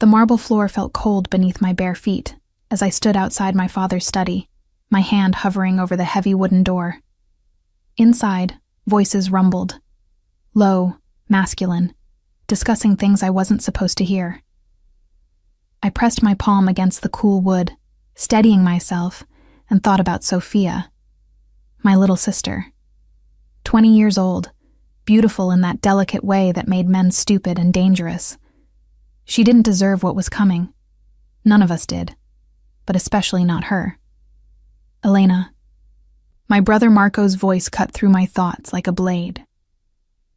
The marble floor felt cold beneath my bare feet as I stood outside my father's study, my hand hovering over the heavy wooden door. Inside, voices rumbled. Low, masculine, discussing things I wasn't supposed to hear. I pressed my palm against the cool wood, steadying myself, and thought about Sophia, my little sister. 20 years old, beautiful in that delicate way that made men stupid and dangerous. She didn't deserve what was coming. None of us did, but especially not her. Elena. My brother Marco's voice cut through my thoughts like a blade.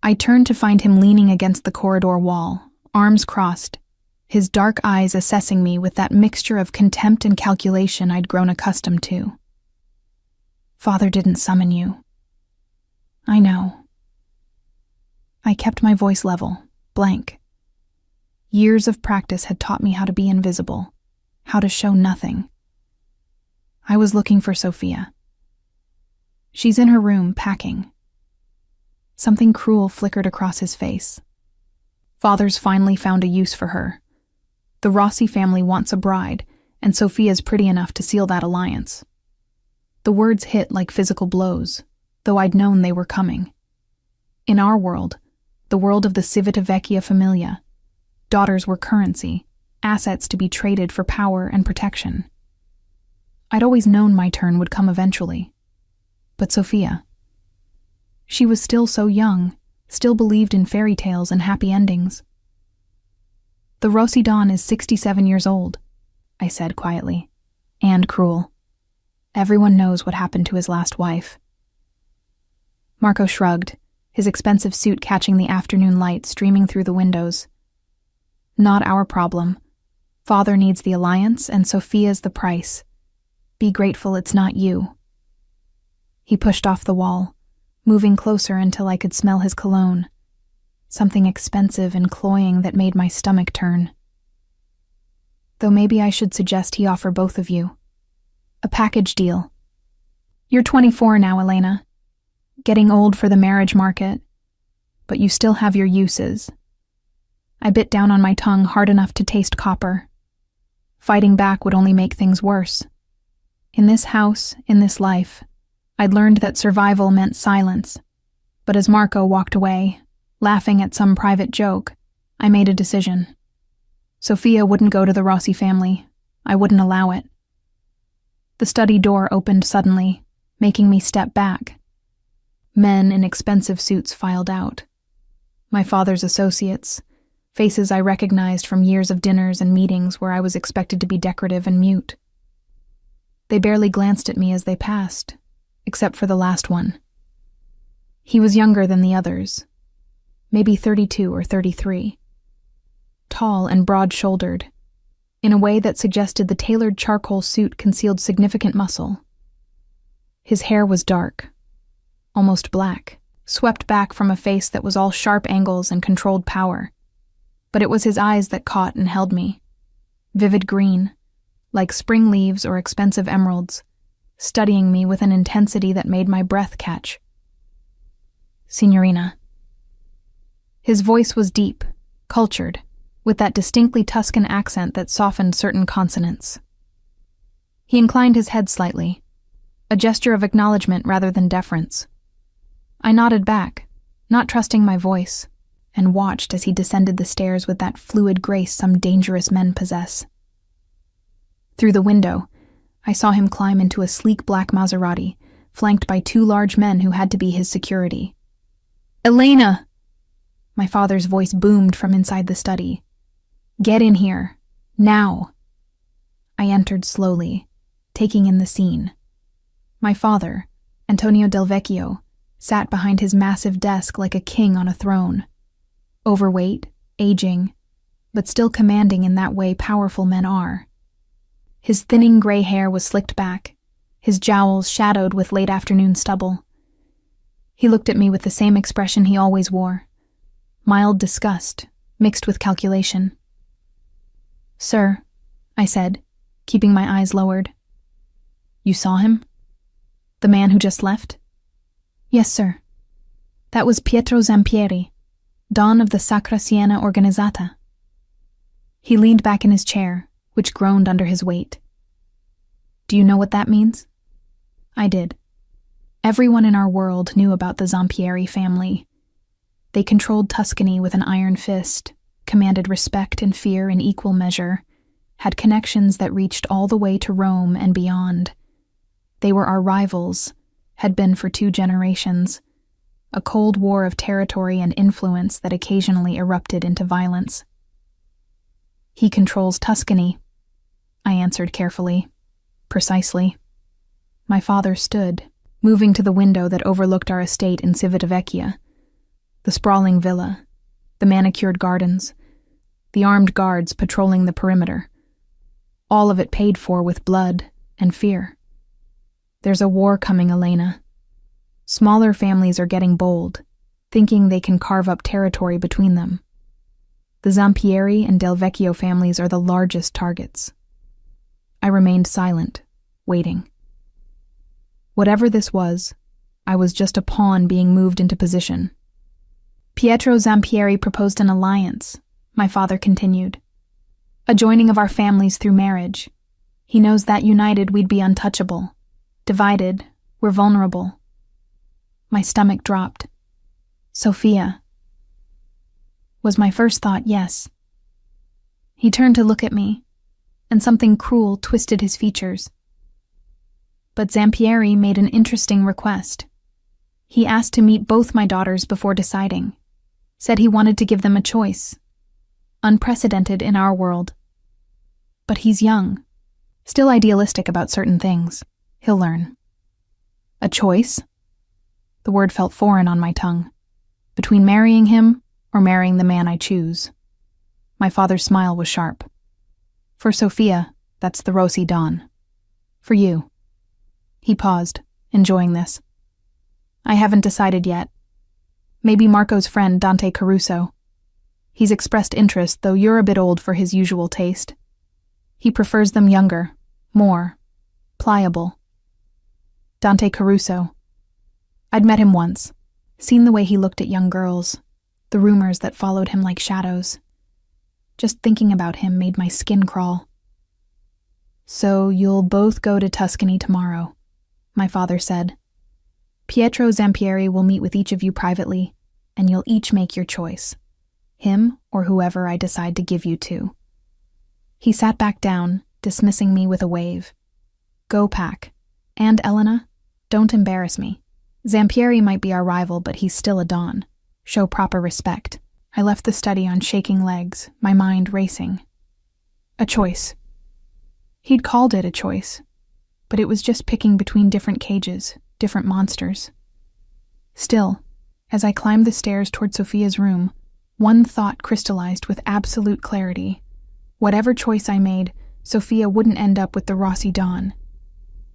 I turned to find him leaning against the corridor wall, arms crossed, his dark eyes assessing me with that mixture of contempt and calculation I'd grown accustomed to. Father didn't summon you. I know. I kept my voice level, blank. Years of practice had taught me how to be invisible, how to show nothing. I was looking for Sophia. She's in her room, packing. Something cruel flickered across his face. Father's finally found a use for her. The Rossi family wants a bride, and Sophia's pretty enough to seal that alliance. The words hit like physical blows, though I'd known they were coming. In our world, the world of the Civitavecchia familia, daughters were currency, assets to be traded for power and protection. I'd always known my turn would come eventually. But Sophia. She was still so young, still believed in fairy tales and happy endings. The Rossi Don is 67 years old, I said quietly, and cruel. Everyone knows what happened to his last wife. Marco shrugged, his expensive suit catching the afternoon light streaming through the windows. Not our problem. Father needs the alliance, and Sophia's the price. Be grateful it's not you. He pushed off the wall, moving closer until I could smell his cologne, something expensive and cloying that made my stomach turn. Though maybe I should suggest he offer both of you. A package deal. You're 24 now, Elena. Getting old for the marriage market, but you still have your uses. I bit down on my tongue hard enough to taste copper. Fighting back would only make things worse. In this house, in this life, I'd learned that survival meant silence, but as Marco walked away, laughing at some private joke, I made a decision. Sophia wouldn't go to the Rossi family. I wouldn't allow it. The study door opened suddenly, making me step back. Men in expensive suits filed out. My father's associates, faces I recognized from years of dinners and meetings where I was expected to be decorative and mute. They barely glanced at me as they passed, except for the last one. He was younger than the others, maybe 32 or 33. Tall and broad-shouldered, in a way that suggested the tailored charcoal suit concealed significant muscle. His hair was dark, almost black, swept back from a face that was all sharp angles and controlled power. But it was his eyes that caught and held me. Vivid green, like spring leaves or expensive emeralds, studying me with an intensity that made my breath catch. Signorina. His voice was deep, cultured, with that distinctly Tuscan accent that softened certain consonants. He inclined his head slightly, a gesture of acknowledgement rather than deference. I nodded back, not trusting my voice, and watched as he descended the stairs with that fluid grace some dangerous men possess. Through the window, I saw him climb into a sleek black Maserati, flanked by two large men who had to be his security. "Elena!" My father's voice boomed from inside the study. "Get in here. Now." I entered slowly, taking in the scene. My father, Antonio Del Vecchio, sat behind his massive desk like a king on a throne. Overweight, aging, but still commanding in that way powerful men are. His thinning gray hair was slicked back, his jowls shadowed with late afternoon stubble. He looked at me with the same expression he always wore, mild disgust, mixed with calculation. "Sir," I said, keeping my eyes lowered. "You saw him? The man who just left?" "Yes, sir. That was Pietro Zampieri, Don of the Sacra Siena Organizzata." He leaned back in his chair, which groaned under his weight. Do you know what that means? I did. Everyone in our world knew about the Zampieri family. They controlled Tuscany with an iron fist, commanded respect and fear in equal measure, had connections that reached all the way to Rome and beyond. They were our rivals, had been for 2 generations, a cold war of territory and influence that occasionally erupted into violence. He controls Tuscany, I answered carefully, precisely. My father stood, moving to the window that overlooked our estate in Civitavecchia, the sprawling villa, the manicured gardens, the armed guards patrolling the perimeter, all of it paid for with blood and fear. There's a war coming, Elena. Smaller families are getting bold, thinking they can carve up territory between them. The Zampieri and Del Vecchio families are the largest targets. I remained silent, waiting. Whatever this was, I was just a pawn being moved into position. Pietro Zampieri proposed an alliance, my father continued. A joining of our families through marriage. He knows that united we'd be untouchable. Divided, we're vulnerable. My stomach dropped. Sophia. Was my first thought yes. He turned to look at me, and something cruel twisted his features. But Zampieri made an interesting request. He asked to meet both my daughters before deciding. Said he wanted to give them a choice. Unprecedented in our world. But he's young, still idealistic about certain things. He'll learn. A choice? The word felt foreign on my tongue. Between marrying him or marrying the man I choose. My father's smile was sharp. For Sophia, that's the Rossi Dawn. For you. He paused, enjoying this. I haven't decided yet. Maybe Marco's friend, Dante Caruso. He's expressed interest, though you're a bit old for his usual taste. He prefers them younger, more pliable. Dante Caruso. I'd met him once, seen the way he looked at young girls, the rumors that followed him like shadows. Just thinking about him made my skin crawl. So you'll both go to Tuscany tomorrow, my father said. Pietro Zampieri will meet with each of you privately, and you'll each make your choice. Him or whoever I decide to give you to. He sat back down, dismissing me with a wave. Go, Pac. And Elena, don't embarrass me. Zampieri might be our rival, but he's still a Don. Show proper respect. I left the study on shaking legs, my mind racing. A choice. He'd called it a choice, but it was just picking between different cages, different monsters. Still, as I climbed the stairs toward Sophia's room, one thought crystallized with absolute clarity. Whatever choice I made, Sophia wouldn't end up with the Rossi Dawn.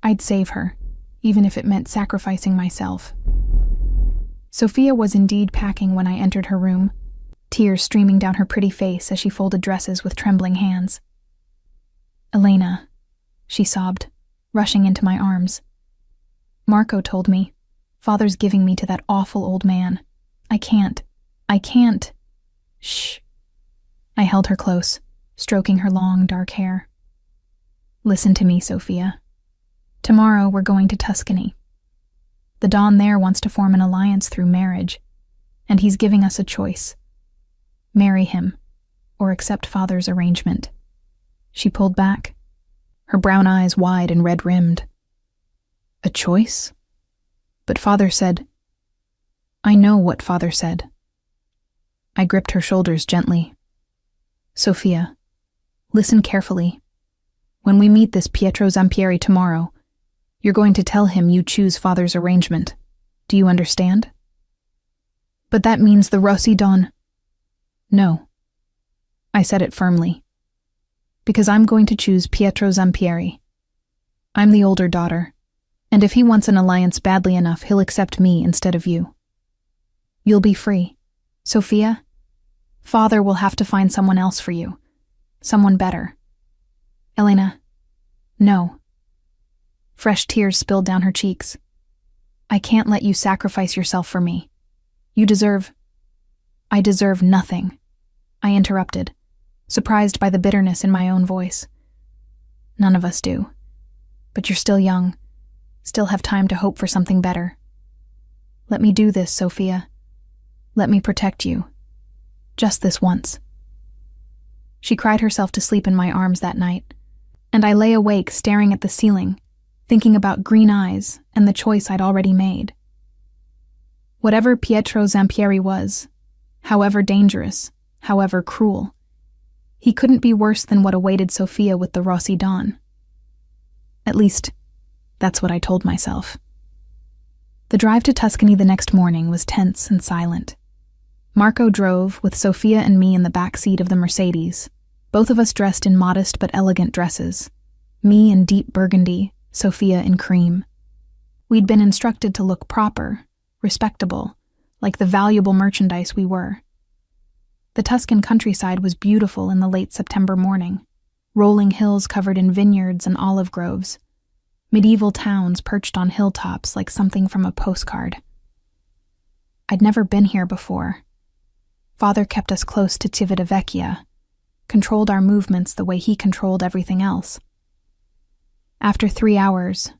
I'd save her, even if it meant sacrificing myself. Sophia was indeed packing when I entered her room, tears streaming down her pretty face as she folded dresses with trembling hands. Elena, she sobbed, rushing into my arms. Marco told me, Father's giving me to that awful old man. I can't. Shh. I held her close, stroking her long, dark hair. Listen to me, Sophia. Tomorrow we're going to Tuscany. The Don there wants to form an alliance through marriage, and he's giving us a choice. Marry him, or accept Father's arrangement. She pulled back, her brown eyes wide and red-rimmed. A choice? But Father said... I know what Father said. I gripped her shoulders gently. Sophia, listen carefully. When we meet this Pietro Zampieri tomorrow, you're going to tell him you choose Father's arrangement. Do you understand? But that means the Rossi Dawn... No. I said it firmly. Because I'm going to choose Pietro Zampieri. I'm the older daughter, and if he wants an alliance badly enough, he'll accept me instead of you. You'll be free. Sophia, Father will have to find someone else for you. Someone better. Elena, no. Fresh tears spilled down her cheeks. I can't let you sacrifice yourself for me. You deserve... I deserve nothing. I interrupted. surprised by the bitterness in my own voice. None of us do. But you're still young, still have time to hope for something better. Let me do this, Sophia. Let me protect you. Just this once. She cried herself to sleep in my arms that night, and I lay awake staring at the ceiling, thinking about green eyes and the choice I'd already made. Whatever Pietro Zampieri was, however dangerous, however cruel, he couldn't be worse than what awaited Sophia with the Rossi Dawn. At least, that's what I told myself. The drive to Tuscany the next morning was tense and silent. Marco drove, with Sophia and me in the back seat of the Mercedes, both of us dressed in modest but elegant dresses, me in deep burgundy, Sophia in cream. We'd been instructed to look proper, respectable, like the valuable merchandise we were. The Tuscan countryside was beautiful in the late September morning, rolling hills covered in vineyards and olive groves, medieval towns perched on hilltops like something from a postcard. I'd never been here before. Father kept us close to Civitavecchia, controlled our movements the way he controlled everything else. After 3 hours,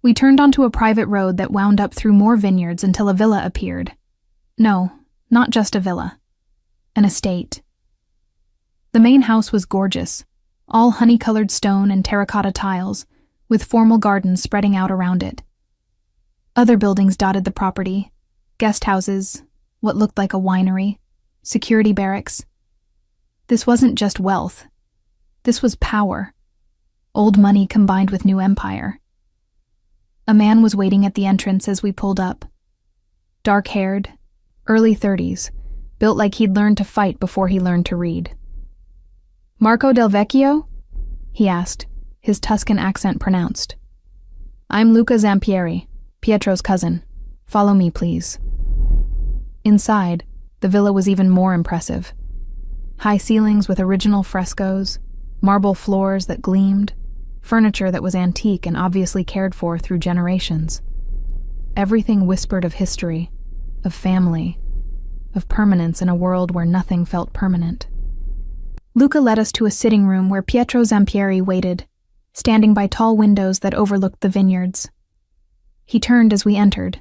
we turned onto a private road that wound up through more vineyards until a villa appeared. No, not just a villa. An estate. The main house was gorgeous, all honey-colored stone and terracotta tiles, with formal gardens spreading out around it. Other buildings dotted the property, guest houses, what looked like a winery, security barracks. This wasn't just wealth. This was power. Old money combined with new empire. A man was waiting at the entrance as we pulled up. Dark-haired, early 30s, built like he'd learned to fight before he learned to read. "Marco Del Vecchio?" he asked, his Tuscan accent pronounced. "I'm Luca Zampieri, Pietro's cousin. Follow me, please." Inside, the villa was even more impressive. High ceilings with original frescoes, marble floors that gleamed, furniture that was antique and obviously cared for through generations. Everything whispered of history, of family, of permanence in a world where nothing felt permanent. Luca led us to a sitting room where Pietro Zampieri waited, standing by tall windows that overlooked the vineyards. He turned as we entered,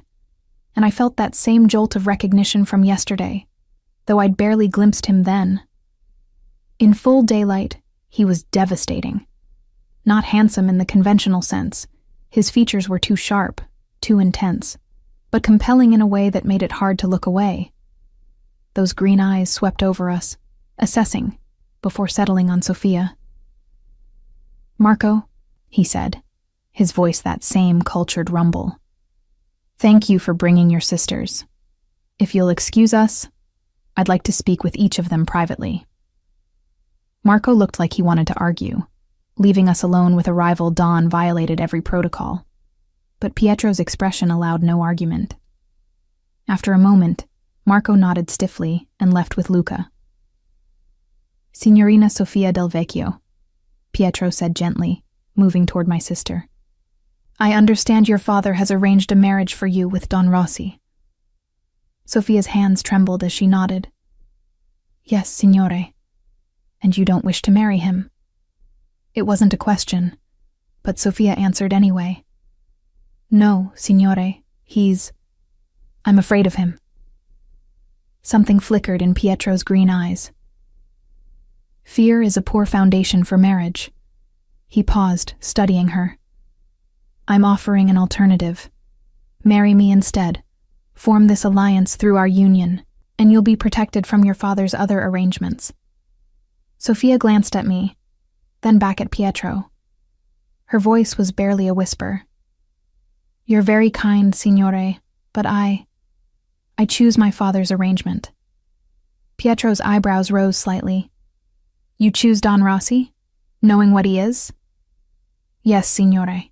and I felt that same jolt of recognition from yesterday, though I'd barely glimpsed him then. In full daylight, he was devastating. Not handsome in the conventional sense. His features were too sharp, too intense, but compelling in a way that made it hard to look away. Those green eyes swept over us, assessing, before settling on Sophia. "Marco," he said, his voice that same cultured rumble. "Thank you for bringing your sisters. If you'll excuse us, I'd like to speak with each of them privately." Marco looked like he wanted to argue, leaving us alone with a rival Don violated every protocol. But Pietro's expression allowed no argument. After a moment, Marco nodded stiffly and left with Luca. "Signorina Sofia Del Vecchio," Pietro said gently, moving toward my sister. "I understand your father has arranged a marriage for you with Don Rossi." Sophia's hands trembled as she nodded. "Yes, signore. And you don't wish to marry him?" It wasn't a question, but Sophia answered anyway. "No, signore, I'm afraid of him." Something flickered in Pietro's green eyes. "Fear is a poor foundation for marriage." He paused, studying her. "I'm offering an alternative. Marry me instead. Form this alliance through our union, and you'll be protected from your father's other arrangements." Sophia glanced at me, then back at Pietro. Her voice was barely a whisper. "You're very kind, signore, but I choose my father's arrangement." Pietro's eyebrows rose slightly. "You choose Don Rossi, knowing what he is?" "Yes, signore."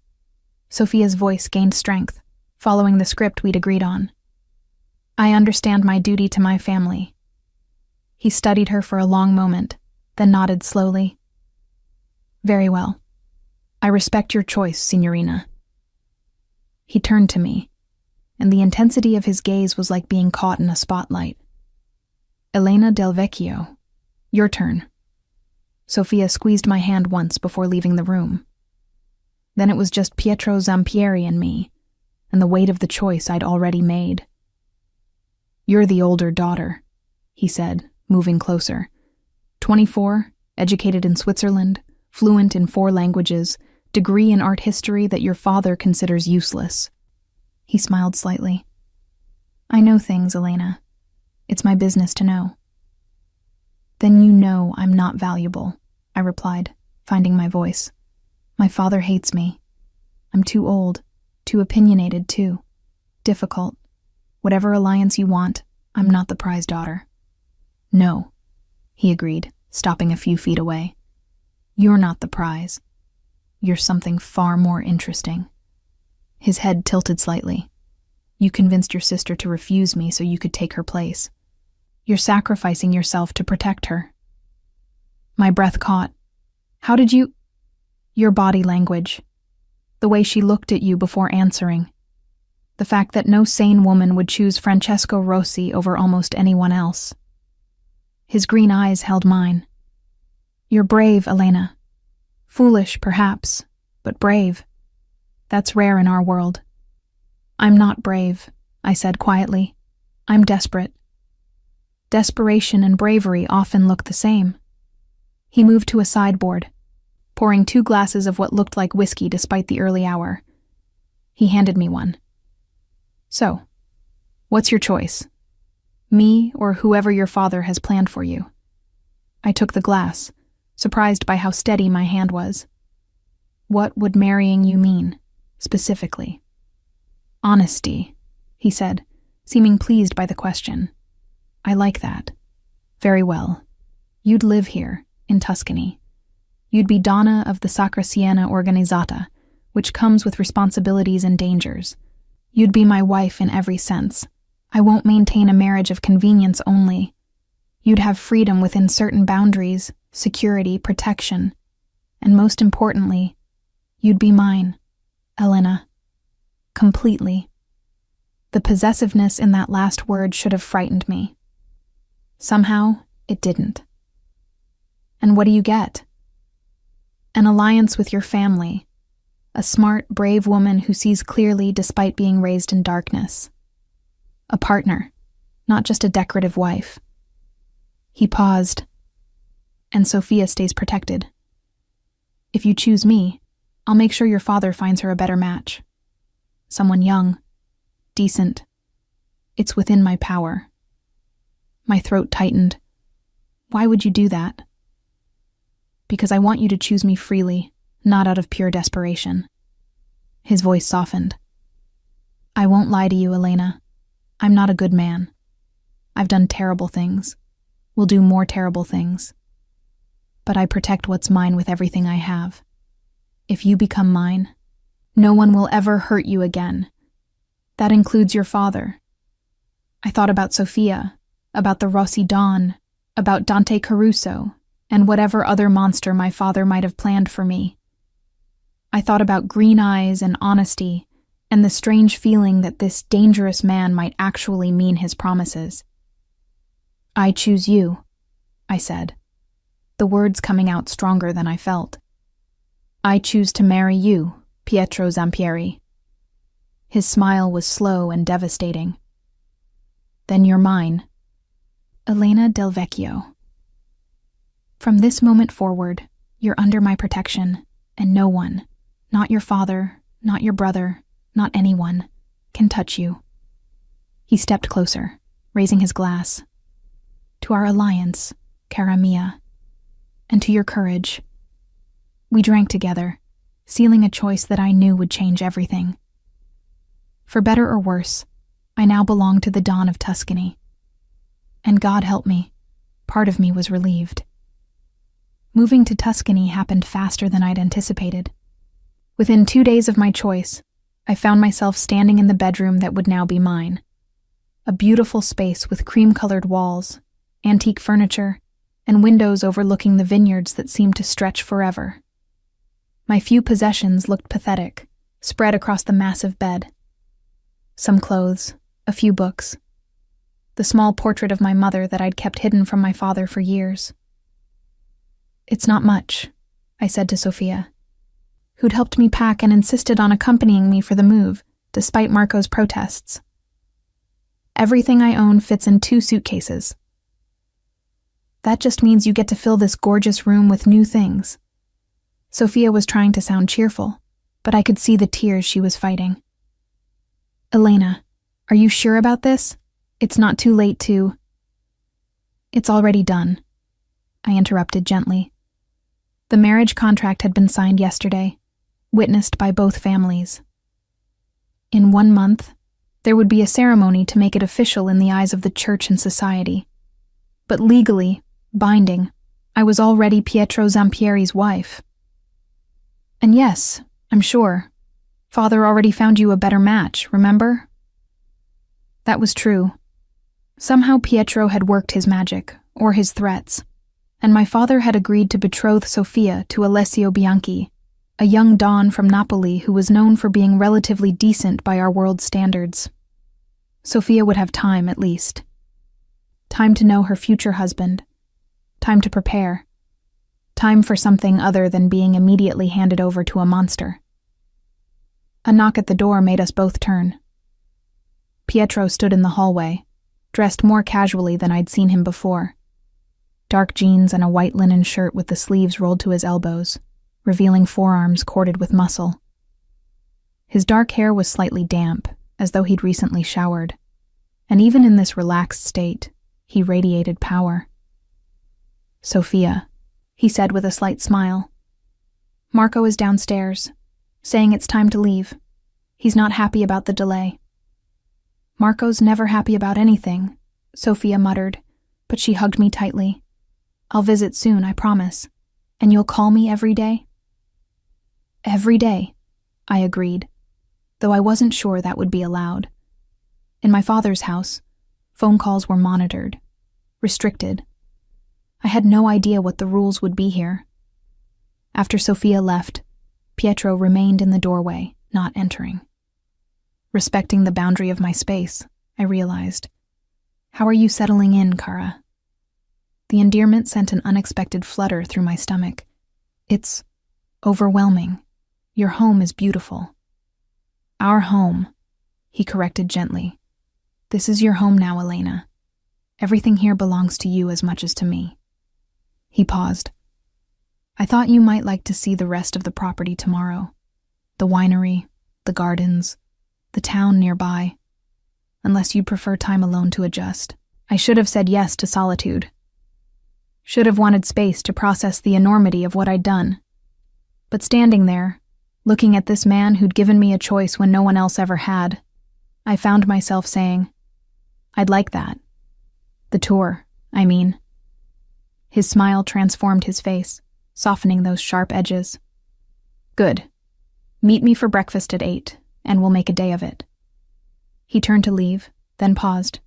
Sophia's voice gained strength, following the script we'd agreed on. "I understand my duty to my family." He studied her for a long moment, then nodded slowly. "Very well. I respect your choice, signorina." He turned to me, and the intensity of his gaze was like being caught in a spotlight. "Elena Del Vecchio, your turn." Sophia squeezed my hand once before leaving the room. Then it was just Pietro Zampieri and me, and the weight of the choice I'd already made. "You're the older daughter," he said, moving closer. 24, educated in Switzerland, fluent in 4 languages, degree in art history that your father considers useless. He smiled slightly. "I know things, Elena. It's my business to know." "Then you know I'm not valuable," I replied, finding my voice. "My father hates me. I'm too old, too opinionated too. Difficult. Whatever alliance you want, I'm not the prize daughter." "No," he agreed, stopping a few feet away. "You're not the prize. You're something far more interesting." His head tilted slightly. "You convinced your sister to refuse me so you could take her place. You're sacrificing yourself to protect her." My breath caught. "How did you—" "Your body language. The way she looked at you before answering. The fact that no sane woman would choose Francesco Rossi over almost anyone else." His green eyes held mine. "You're brave, Elena. Foolish, perhaps, but brave. That's rare in our world." "I'm not brave," I said quietly. "I'm desperate." Desperation and bravery often look the same. He moved to a sideboard, pouring 2 glasses of what looked like whiskey despite the early hour. He handed me one. "So, what's your choice? Me or whoever your father has planned for you?" I took the glass, surprised by how steady my hand was. "What would marrying you mean, specifically?" "Honesty," he said, seeming pleased by the question. "I like that. Very well. You'd live here, in Tuscany. You'd be Donna of the Sacra Siena Organizzata, which comes with responsibilities and dangers. You'd be my wife in every sense. I won't maintain a marriage of convenience only. You'd have freedom within certain boundaries, security, protection. And most importantly, you'd be mine, Elena. Completely." The possessiveness in that last word should have frightened me. Somehow, it didn't. "And what do you get?" "An alliance with your family. A smart, brave woman who sees clearly despite being raised in darkness. A partner, not just a decorative wife." He paused. "And Sophia stays protected. If you choose me, I'll make sure your father finds her a better match. Someone young, decent. It's within my power." My throat tightened. "Why would you do that?" "Because I want you to choose me freely, not out of pure desperation." His voice softened. "I won't lie to you, Elena. I'm not a good man. I've done terrible things. Will do more terrible things. But I protect what's mine with everything I have. If you become mine, no one will ever hurt you again. That includes your father." I thought about Sophia, about the Rossi Dawn, about Dante Caruso, and whatever other monster my father might have planned for me. I thought about green eyes and honesty, and the strange feeling that this dangerous man might actually mean his promises. "I choose you," I said, the words coming out stronger than I felt. "I choose to marry you, Pietro Zampieri." His smile was slow and devastating. "Then you're mine. Elena Del Vecchio. From this moment forward, you're under my protection, and no one, not your father, not your brother, not anyone, can touch you." He stepped closer, raising his glass. "To our alliance, cara mia, and to your courage." We drank together, sealing a choice that I knew would change everything. For better or worse, I now belonged to the Dawn of Tuscany. And God help me, part of me was relieved. Moving to Tuscany happened faster than I'd anticipated. Within 2 days of my choice, I found myself standing in the bedroom that would now be mine. A beautiful space with cream-colored walls, antique furniture, and windows overlooking the vineyards that seemed to stretch forever. My few possessions looked pathetic, spread across the massive bed. Some clothes, a few books. The small portrait of my mother that I'd kept hidden from my father for years. It's not much, I said to Sophia, who'd helped me pack and insisted on accompanying me for the move, despite Marco's protests. Everything I own fits in 2 suitcases. That just means you get to fill this gorgeous room with new things. Sophia was trying to sound cheerful, but I could see the tears she was fighting. Elena, are you sure about this? It's not too late to... It's already done, I interrupted gently. The marriage contract had been signed yesterday, witnessed by both families. In 1 month, there would be a ceremony to make it official in the eyes of the church and society. But legally, binding, I was already Pietro Zampieri's wife. And yes, I'm sure, Father already found you a better match, remember? That was true. Somehow Pietro had worked his magic, or his threats, and my father had agreed to betroth Sophia to Alessio Bianchi, a young don from Napoli who was known for being relatively decent by our world standards. Sophia would have time, at least. Time to know her future husband. Time to prepare. Time for something other than being immediately handed over to a monster. A knock at the door made us both turn. Pietro stood in the hallway, dressed more casually than I'd seen him before. Dark jeans and a white linen shirt with the sleeves rolled to his elbows, revealing forearms corded with muscle. His dark hair was slightly damp, as though he'd recently showered, and even in this relaxed state, he radiated power. Sophia, he said with a slight smile. Marco is downstairs, saying it's time to leave. He's not happy about the delay. Marco's never happy about anything, Sophia muttered, but she hugged me tightly. I'll visit soon, I promise. And you'll call me every day? Every day, I agreed, though I wasn't sure that would be allowed. In my father's house, phone calls were monitored, restricted. I had no idea what the rules would be here. After Sophia left, Pietro remained in the doorway, not entering. Respecting the boundary of my space, I realized. How are you settling in, Cara? The endearment sent an unexpected flutter through my stomach. It's overwhelming. Your home is beautiful. Our home, he corrected gently. This is your home now, Elena. Everything here belongs to you as much as to me. He paused. I thought you might like to see the rest of the property tomorrow. The winery, the gardens, the town nearby. Unless you'd prefer time alone to adjust. I should have said yes to solitude. Should have wanted space to process the enormity of what I'd done. But standing there, looking at this man who'd given me a choice when no one else ever had, I found myself saying, I'd like that. The tour, I mean. His smile transformed his face, softening those sharp edges. Good. Meet me for breakfast at 8, and we'll make a day of it. He turned to leave, then paused.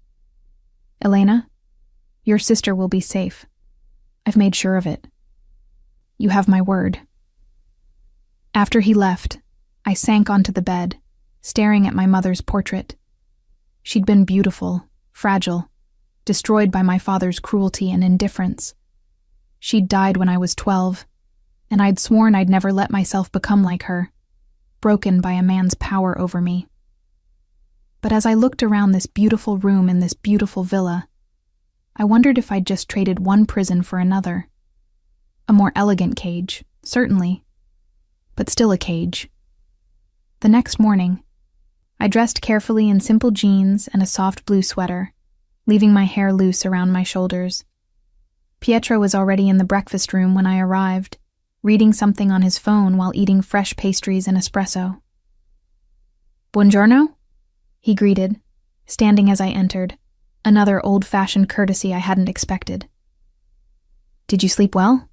Elena, your sister will be safe. I've made sure of it. You have my word. After he left, I sank onto the bed, staring at my mother's portrait. She'd been beautiful, fragile, destroyed by my father's cruelty and indifference. She'd died when I was 12, and I'd sworn I'd never let myself become like her, broken by a man's power over me. But as I looked around this beautiful room in this beautiful villa, I wondered if I'd just traded one prison for another. A more elegant cage, certainly, but still a cage. The next morning, I dressed carefully in simple jeans and a soft blue sweater, leaving my hair loose around my shoulders. Pietro was already in the breakfast room when I arrived, reading something on his phone while eating fresh pastries and espresso. Buongiorno? He greeted, standing as I entered, another old-fashioned courtesy I hadn't expected. Did you sleep well?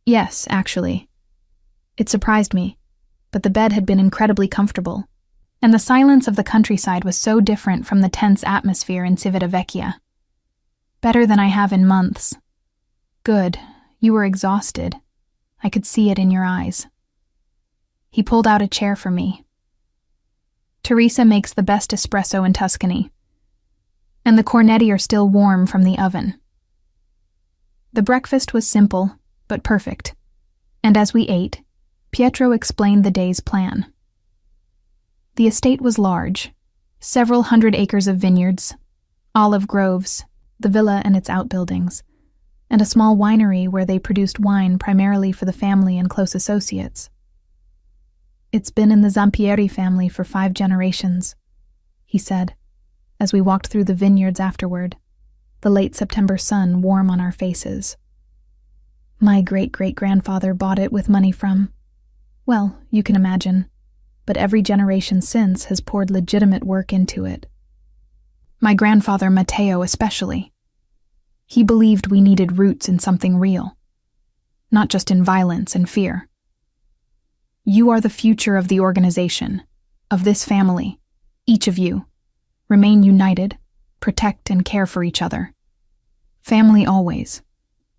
Yes, actually. It surprised me, but the bed had been incredibly comfortable, and the silence of the countryside was so different from the tense atmosphere in Civitavecchia. Better than I have in months. Good, you were exhausted. I could see it in your eyes. He pulled out a chair for me. Teresa makes the best espresso in Tuscany, and the cornetti are still warm from the oven. The breakfast was simple, but perfect. And as we ate, Pietro explained the day's plan. The estate was large, several hundred acres of vineyards, olive groves, the villa and its outbuildings, and a small winery where they produced wine primarily for the family and close associates. "It's been in the Zampieri family for 5 generations," he said, as we walked through the vineyards afterward, the late September sun warm on our faces. "My great-great-grandfather bought it with money from, well, you can imagine, but every generation since has poured legitimate work into it. My grandfather Matteo especially. He believed we needed roots in something real, not just in violence and fear. You are the future of the organization, of this family, each of you. Remain united, protect and care for each other. Family always,"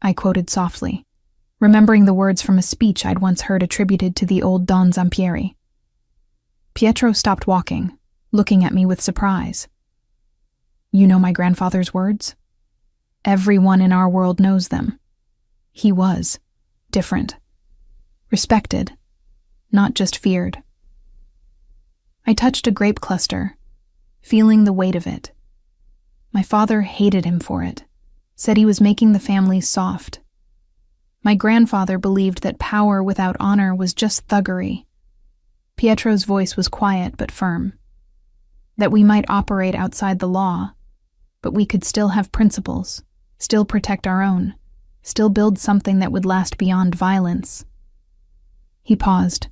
I quoted softly, remembering the words from a speech I'd once heard attributed to the old Don Zampieri. Pietro stopped walking, looking at me with surprise. "You know my grandfather's words? Everyone in our world knows them. He was different, respected, not just feared." I touched a grape cluster, feeling the weight of it. My father hated him for it, said he was making the family soft. My grandfather believed that power without honor was just thuggery. Pietro's voice was quiet but firm. That we might operate outside the law, but we could still have principles, still protect our own, still build something that would last beyond violence. He paused.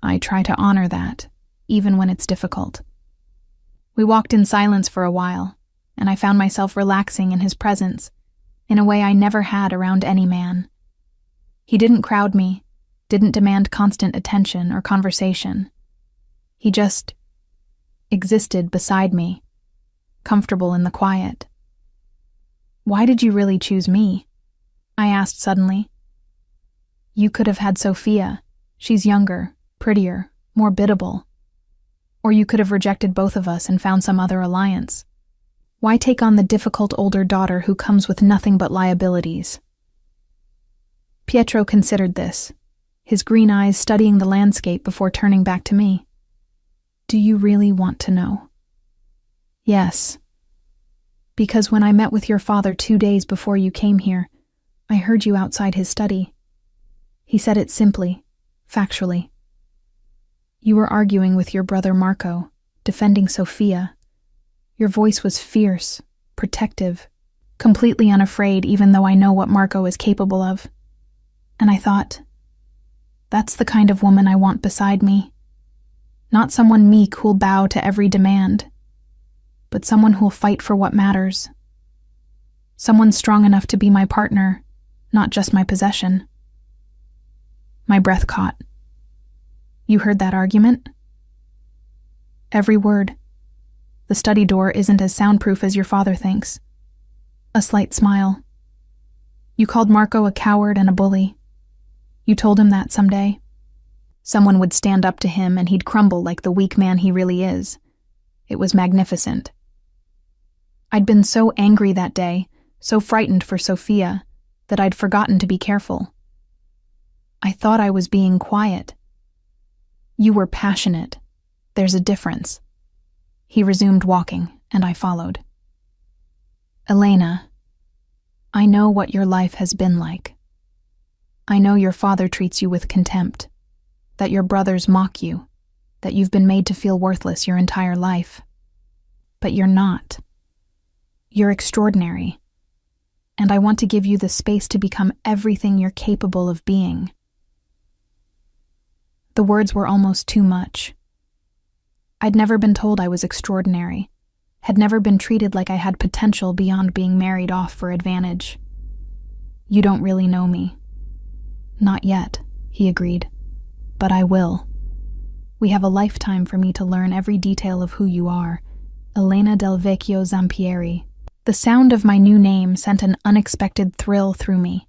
I try to honor that, even when it's difficult. We walked in silence for a while, and I found myself relaxing in his presence, in a way I never had around any man. He didn't crowd me, didn't demand constant attention or conversation. He just existed beside me, comfortable in the quiet. "Why did you really choose me?" I asked suddenly. "You could have had Sophia. She's younger, prettier, more biddable. Or you could have rejected both of us and found some other alliance. Why take on the difficult older daughter who comes with nothing but liabilities?" Pietro considered this, his green eyes studying the landscape before turning back to me. "Do you really want to know?" "Yes. Because when I met with your father 2 days before you came here, I heard you outside his study. He said it simply, factually. You were arguing with your brother Marco, defending Sophia. Your voice was fierce, protective, completely unafraid even though I know what Marco is capable of. And I thought, that's the kind of woman I want beside me. Not someone meek who'll bow to every demand, but someone who'll fight for what matters. Someone strong enough to be my partner, not just my possession." My breath caught. "You heard that argument?" "Every word. The study door isn't as soundproof as your father thinks." A slight smile. "You called Marco a coward and a bully. You told him that someday. Someone would stand up to him and he'd crumble like the weak man he really is. It was magnificent. I'd been so angry that day, so frightened for Sophia, that I'd forgotten to be careful. I thought I was being quiet. You were passionate. There's a difference." He resumed walking, and I followed. "Elena, I know what your life has been like. I know your father treats you with contempt, that your brothers mock you, that you've been made to feel worthless your entire life. But you're not. You're extraordinary, and I want to give you the space to become everything you're capable of being." The words were almost too much. I'd never been told I was extraordinary, had never been treated like I had potential beyond being married off for advantage. "You don't really know me." "Not yet," he agreed, "but I will. We have a lifetime for me to learn every detail of who you are, Elena del Vecchio Zampieri." The sound of my new name sent an unexpected thrill through me.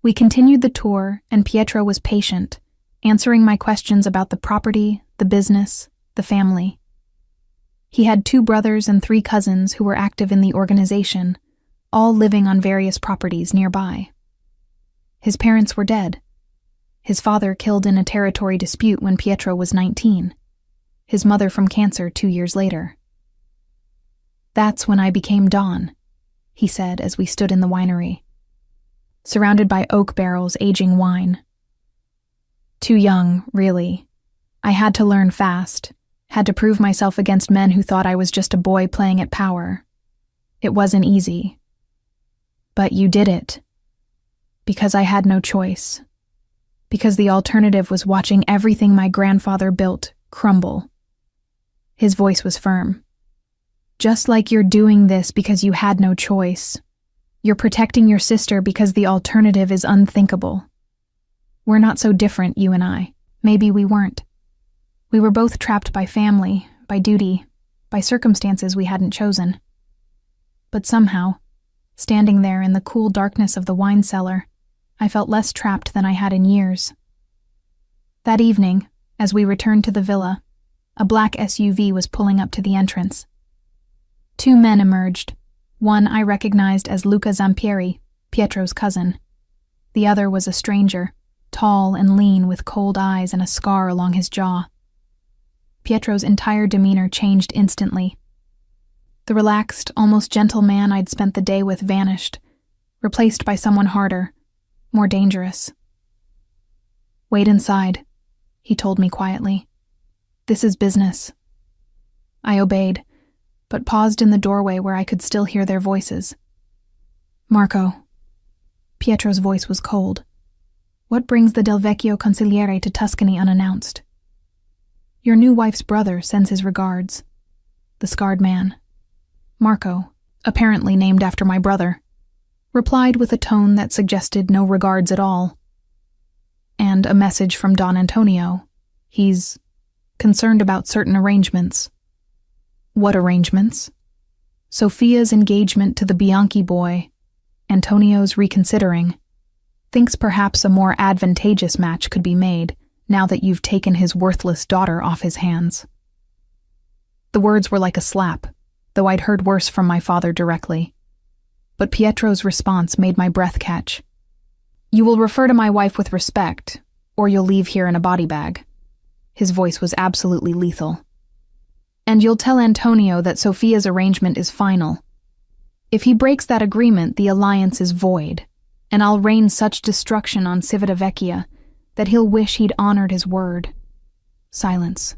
We continued the tour, and Pietro was patient, answering my questions about the property, the business, the family. He had 2 brothers and 3 cousins who were active in the organization, all living on various properties nearby. His parents were dead. His father killed in a territory dispute when Pietro was 19. His mother from cancer 2 years later. "That's when I became Don," he said as we stood in the winery, surrounded by oak barrels aging wine. Too young, really. I had to learn fast, had to prove myself against men who thought I was just a boy playing at power. It wasn't easy. But you did it. Because I had no choice. Because the alternative was watching everything my grandfather built crumble. His voice was firm. "Just like you're doing this because you had no choice. You're protecting your sister because the alternative is unthinkable. We're not so different, you and I. Maybe we weren't. We were both trapped by family, by duty, by circumstances we hadn't chosen. But somehow, standing there in the cool darkness of the wine cellar, I felt less trapped than I had in years." That evening, as we returned to the villa, a black SUV was pulling up to the entrance. 2 men emerged. One I recognized as Luca Zampieri, Pietro's cousin. The other was a stranger, tall and lean with cold eyes and a scar along his jaw. Pietro's entire demeanor changed instantly. The relaxed, almost gentle man I'd spent the day with vanished, replaced by someone harder, more dangerous. "Wait inside," he told me quietly. "This is business." I obeyed, but paused in the doorway where I could still hear their voices. "Marco." Pietro's voice was cold. "What brings the Del Vecchio consigliere to Tuscany unannounced?" "Your new wife's brother sends his regards." The scarred man, Marco, apparently named after my brother, replied with a tone that suggested no regards at all. "And a message from Don Antonio. He's concerned about certain arrangements." "What arrangements?" "Sophia's engagement to the Bianchi boy. Antonio's reconsidering. Thinks perhaps a more advantageous match could be made now that you've taken his worthless daughter off his hands." The words were like a slap, though I'd heard worse from my father directly. But Pietro's response made my breath catch. "You will refer to my wife with respect, or you'll leave here in a body bag." His voice was absolutely lethal. "And you'll tell Antonio that Sophia's arrangement is final. If he breaks that agreement, the alliance is void, and I'll rain such destruction on Civitavecchia that he'll wish he'd honored his word." Silence.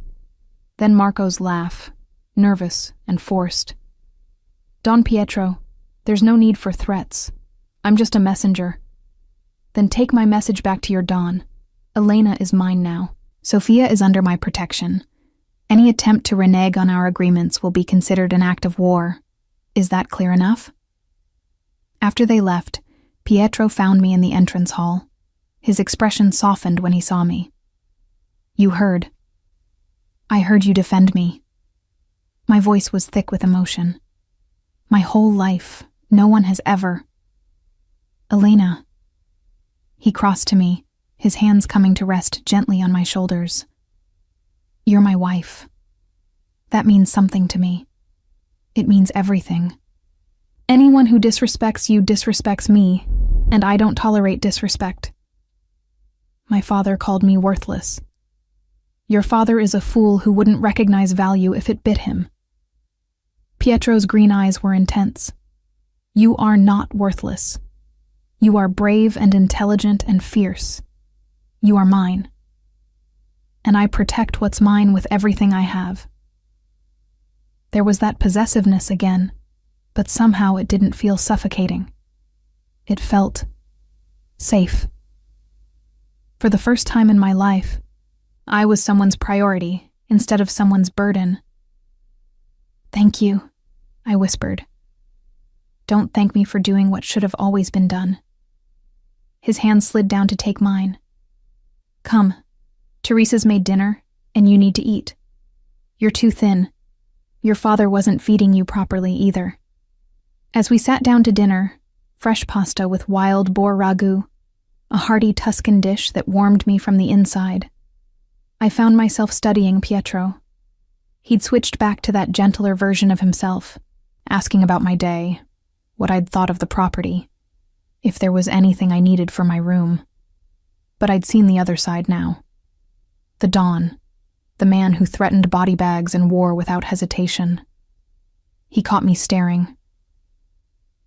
Then Marco's laugh, nervous and forced. "Don Pietro, there's no need for threats. I'm just a messenger. Then take my message back to your Don. Elena is mine now. Sophia is under my protection. Any attempt to renege on our agreements will be considered an act of war. Is that clear enough?" After they left, Pietro found me in the entrance hall. His expression softened when he saw me. "You heard. I heard you defend me." My voice was thick with emotion. "My whole life, no one has ever." "Elena." He crossed to me, his hands coming to rest gently on my shoulders. "You're my wife. That means something to me. It means everything. Anyone who disrespects you disrespects me, and I don't tolerate disrespect." My father called me worthless. "Your father is a fool who wouldn't recognize value if it bit him." Pietro's green eyes were intense. "You are not worthless. You are brave and intelligent and fierce. You are mine. And I protect what's mine with everything I have." There was that possessiveness again, but somehow it didn't feel suffocating. It felt safe. For the first time in my life, I was someone's priority instead of someone's burden. "Thank you," I whispered. "Don't thank me for doing what should have always been done." His hand slid down to take mine. "Come, Teresa's made dinner, and you need to eat. You're too thin. Your father wasn't feeding you properly either." As we sat down to dinner, fresh pasta with wild boar ragu, a hearty Tuscan dish that warmed me from the inside, I found myself studying Pietro. He'd switched back to that gentler version of himself, asking about my day, what I'd thought of the property. if there was anything I needed for my room. But I'd seen the other side now. The Don, the man who threatened body bags and war without hesitation. He caught me staring.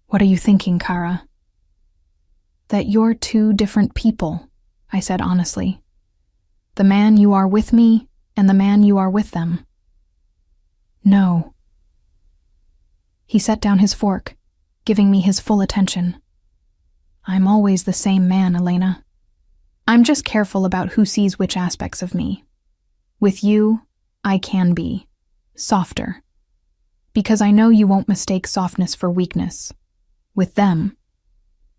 "What are you thinking, Kara?" "That you're two different people," I said honestly. "The man you are with me and the man you are with them." "No." He set down his fork, giving me his full attention. "I'm always the same man, Elena. I'm just careful about who sees which aspects of me. With you, I can be softer, because I know you won't mistake softness for weakness. With them,"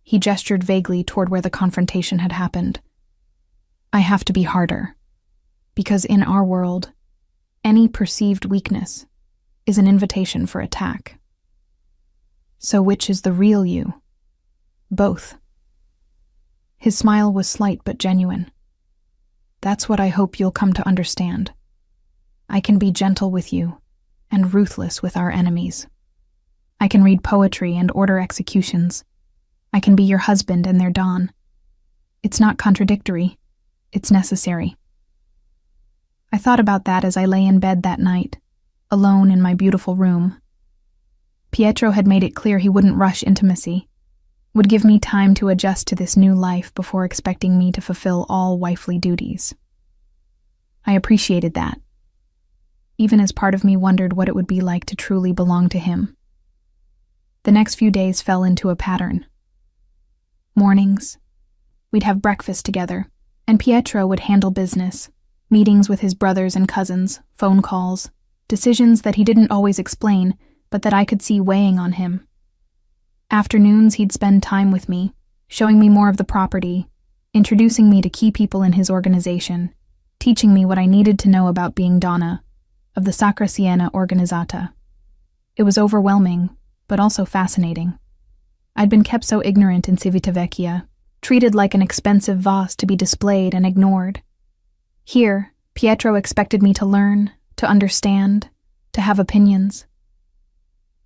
he gestured vaguely toward where the confrontation had happened, "I have to be harder, because in our world, any perceived weakness is an invitation for attack." "So which is the real you?" "Both." His smile was slight but genuine. "That's what I hope you'll come to understand. I can be gentle with you and ruthless with our enemies. I can read poetry and order executions. I can be your husband and their Don. It's not contradictory. It's necessary." I thought about that as I lay in bed that night, alone in my beautiful room. Pietro had made it clear he wouldn't rush intimacy, would give me time to adjust to this new life before expecting me to fulfill all wifely duties. I appreciated that, even as part of me wondered what it would be like to truly belong to him. The next few days fell into a pattern. Mornings, we'd have breakfast together, and Pietro would handle business, meetings with his brothers and cousins, phone calls, decisions that he didn't always explain, but that I could see weighing on him. Afternoons, he'd spend time with me, showing me more of the property, introducing me to key people in his organization, teaching me what I needed to know about being Donna of the Sacra Siena Organizzata. It was overwhelming, but also fascinating. I'd been kept so ignorant in Civitavecchia, treated like an expensive vase to be displayed and ignored. Here, Pietro expected me to learn, to understand, to have opinions.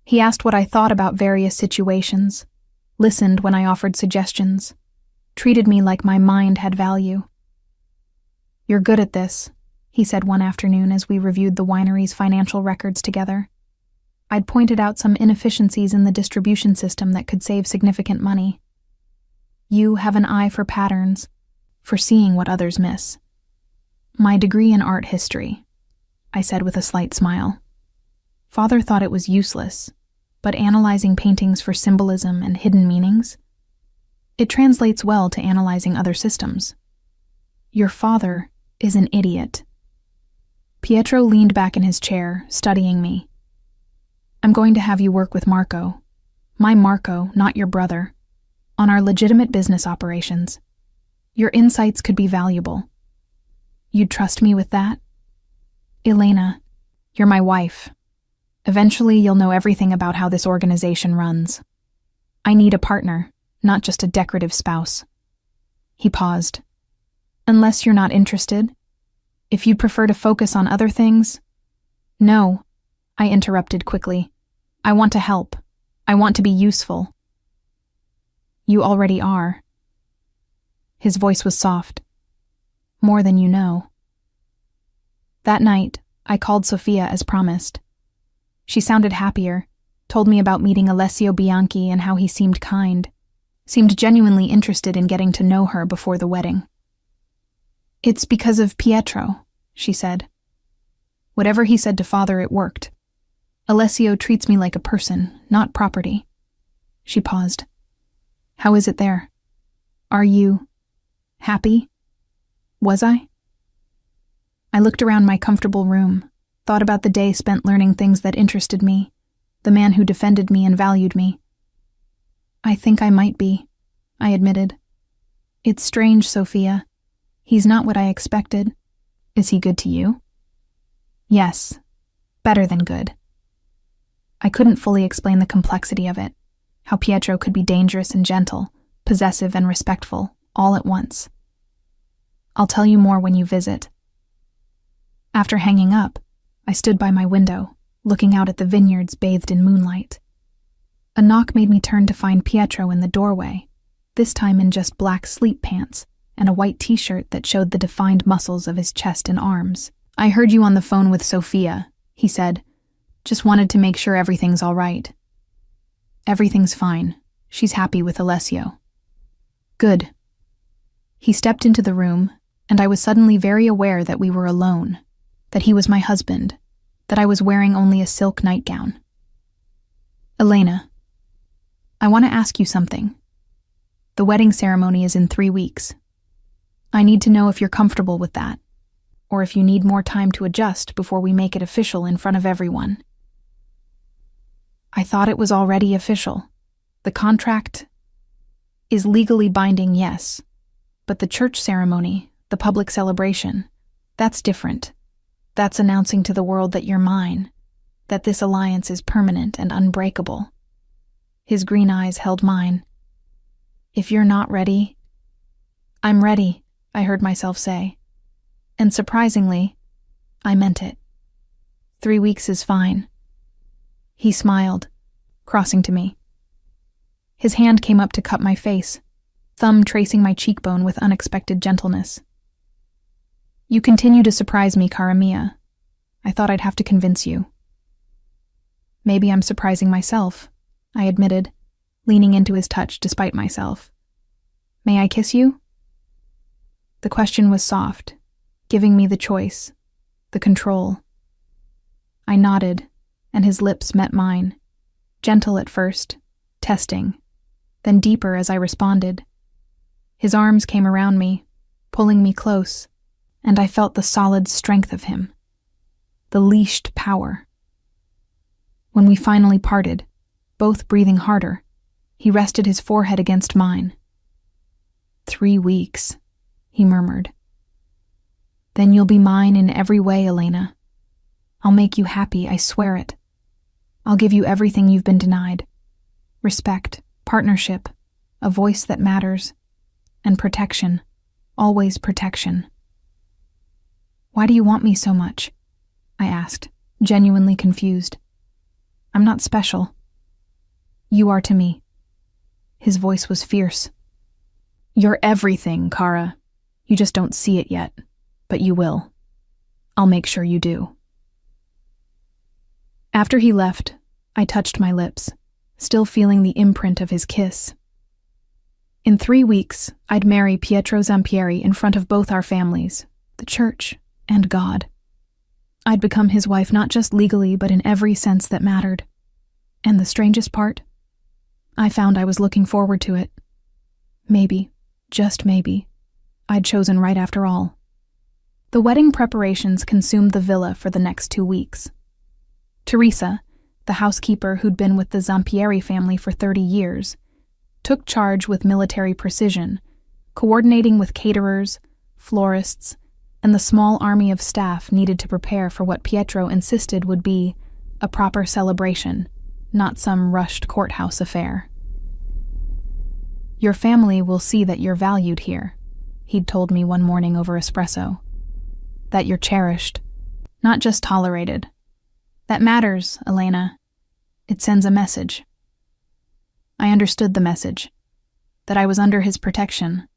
He asked what I thought about various situations, listened when I offered suggestions, treated me like my mind had value. "You're good at this," he said one afternoon as we reviewed the winery's financial records together. I'd pointed out some inefficiencies in the distribution system that could save significant money. "You have an eye for patterns, for seeing what others miss." "My degree in art history," I said with a slight smile. Father thought it was useless, but analyzing paintings for symbolism and hidden meanings? It translates well to analyzing other systems. "Your father is an idiot." Pietro leaned back in his chair, studying me. "I'm going to have you work with Marco. My Marco, not your brother. On our legitimate business operations. Your insights could be valuable. You'd trust me with that? Elena, you're my wife. Eventually, you'll know everything about how this organization runs. I need a partner, not just a decorative spouse." He paused. "Unless you're not interested? If you'd prefer to focus on other things?" "No," I interrupted quickly. "I want to help. I want to be useful." "You already are." His voice was soft. "More than you know." That night, I called Sofia as promised. She sounded happier, told me about meeting Alessio Bianchi and how he seemed kind, seemed genuinely interested in getting to know her before the wedding. "It's because of Pietro," she said. "Whatever he said to Father, it worked. Alessio treats me like a person, not property." She paused. "How is it there? Are you happy? Was I?" I looked around my comfortable room, thought about the day spent learning things that interested me, the man who defended me and valued me. "I think I might be," I admitted. "It's strange, Sophia. He's not what I expected." "Is he good to you?" "Yes. Better than good." I couldn't fully explain the complexity of it, how Pietro could be dangerous and gentle, possessive and respectful, all at once. "I'll tell you more when you visit." After hanging up, I stood by my window, looking out at the vineyards bathed in moonlight. A knock made me turn to find Pietro in the doorway, this time in just black sleep pants and a white t-shirt that showed the defined muscles of his chest and arms. "I heard you on the phone with Sophia," he said. "Just wanted to make sure everything's all right." "Everything's fine. She's happy with Alessio." "Good." He stepped into the room, and I was suddenly very aware that we were alone, that he was my husband, that I was wearing only a silk nightgown. "Elena, I want to ask you something. The wedding ceremony is in 3 weeks. I need to know if you're comfortable with that, or if you need more time to adjust before we make it official in front of everyone." I thought it was already official. The contract is legally binding, yes, but the church ceremony, the public celebration, that's different. That's announcing to the world that you're mine, that this alliance is permanent and unbreakable. His green eyes held mine. "If you're not ready—" "I'm ready," I heard myself say. And surprisingly, I meant it. 3 weeks is fine. He smiled, crossing to me. His hand came up to cup my face, thumb tracing my cheekbone with unexpected gentleness. "You continue to surprise me, cara mia. I thought I'd have to convince you." "Maybe I'm surprising myself," I admitted, leaning into his touch despite myself. "May I kiss you?" The question was soft, giving me the choice, the control. I nodded, and his lips met mine, gentle at first, testing, then deeper as I responded. His arms came around me, pulling me close, and I felt the solid strength of him, the leashed power. When we finally parted, both breathing harder, he rested his forehead against mine. 3 weeks, he murmured. "Then you'll be mine in every way, Elena. I'll make you happy, I swear it. I'll give you everything you've been denied. Respect, partnership, a voice that matters, and protection, always protection." "Why do you want me so much?" I asked, genuinely confused. "I'm not special." "You are to me." His voice was fierce. "You're everything, Cara. You just don't see it yet, but you will. I'll make sure you do." After he left, I touched my lips, still feeling the imprint of his kiss. In 3 weeks, I'd marry Pietro Zampieri in front of both our families, the church, and God. I'd become his wife not just legally, but in every sense that mattered. And the strangest part? I found I was looking forward to it. Maybe, just maybe, I'd chosen right after all. The wedding preparations consumed the villa for the next 2 weeks. Teresa, the housekeeper who'd been with the Zampieri family for 30 years, took charge with military precision, coordinating with caterers, florists, and the small army of staff needed to prepare for what Pietro insisted would be a proper celebration, not some rushed courthouse affair. "Your family will see that you're valued here," he'd told me one morning over espresso. "That you're cherished, not just tolerated. That matters, Elena. It sends a message." I understood the message, that I was under his protection,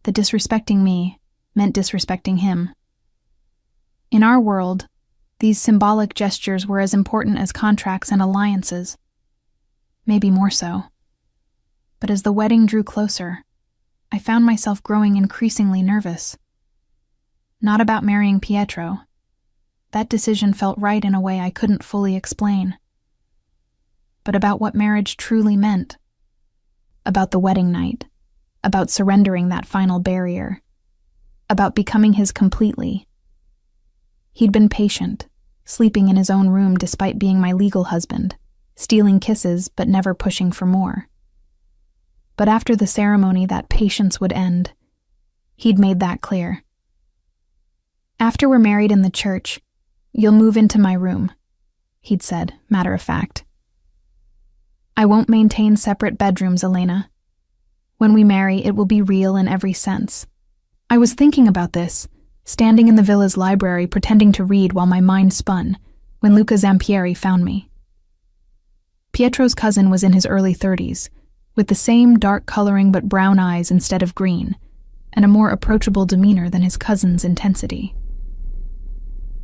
that disrespecting me meant disrespecting him. In our world, these symbolic gestures were as important as contracts and alliances. Maybe more so. But as the wedding drew closer, I found myself growing increasingly nervous. Not about marrying Pietro. That decision felt right in a way I couldn't fully explain. But about what marriage truly meant. About the wedding night. About surrendering that final barrier. About becoming his completely. He'd been patient, sleeping in his own room despite being my legal husband, stealing kisses but never pushing for more. But after the ceremony, that patience would end. He'd made that clear. "After we're married in the church, you'll move into my room," he'd said, matter of fact. "I won't maintain separate bedrooms, Elena. When we marry, it will be real in every sense." I was thinking about this, standing in the villa's library pretending to read while my mind spun, when Luca Zampieri found me. Pietro's cousin was in his early 30s, with the same dark coloring but brown eyes instead of green, and a more approachable demeanor than his cousin's intensity.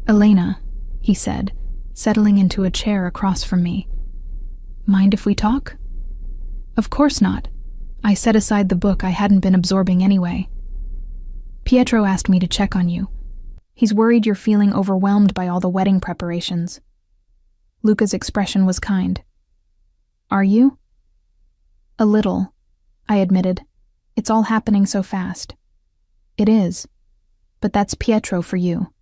"Elena," he said, settling into a chair across from me. "Mind if we talk?" "Of course not." I set aside the book I hadn't been absorbing anyway. "Pietro asked me to check on you. He's worried you're feeling overwhelmed by all the wedding preparations." Luca's expression was kind. "Are you?" "A little," I admitted. "It's all happening so fast." "It is. But that's Pietro for you.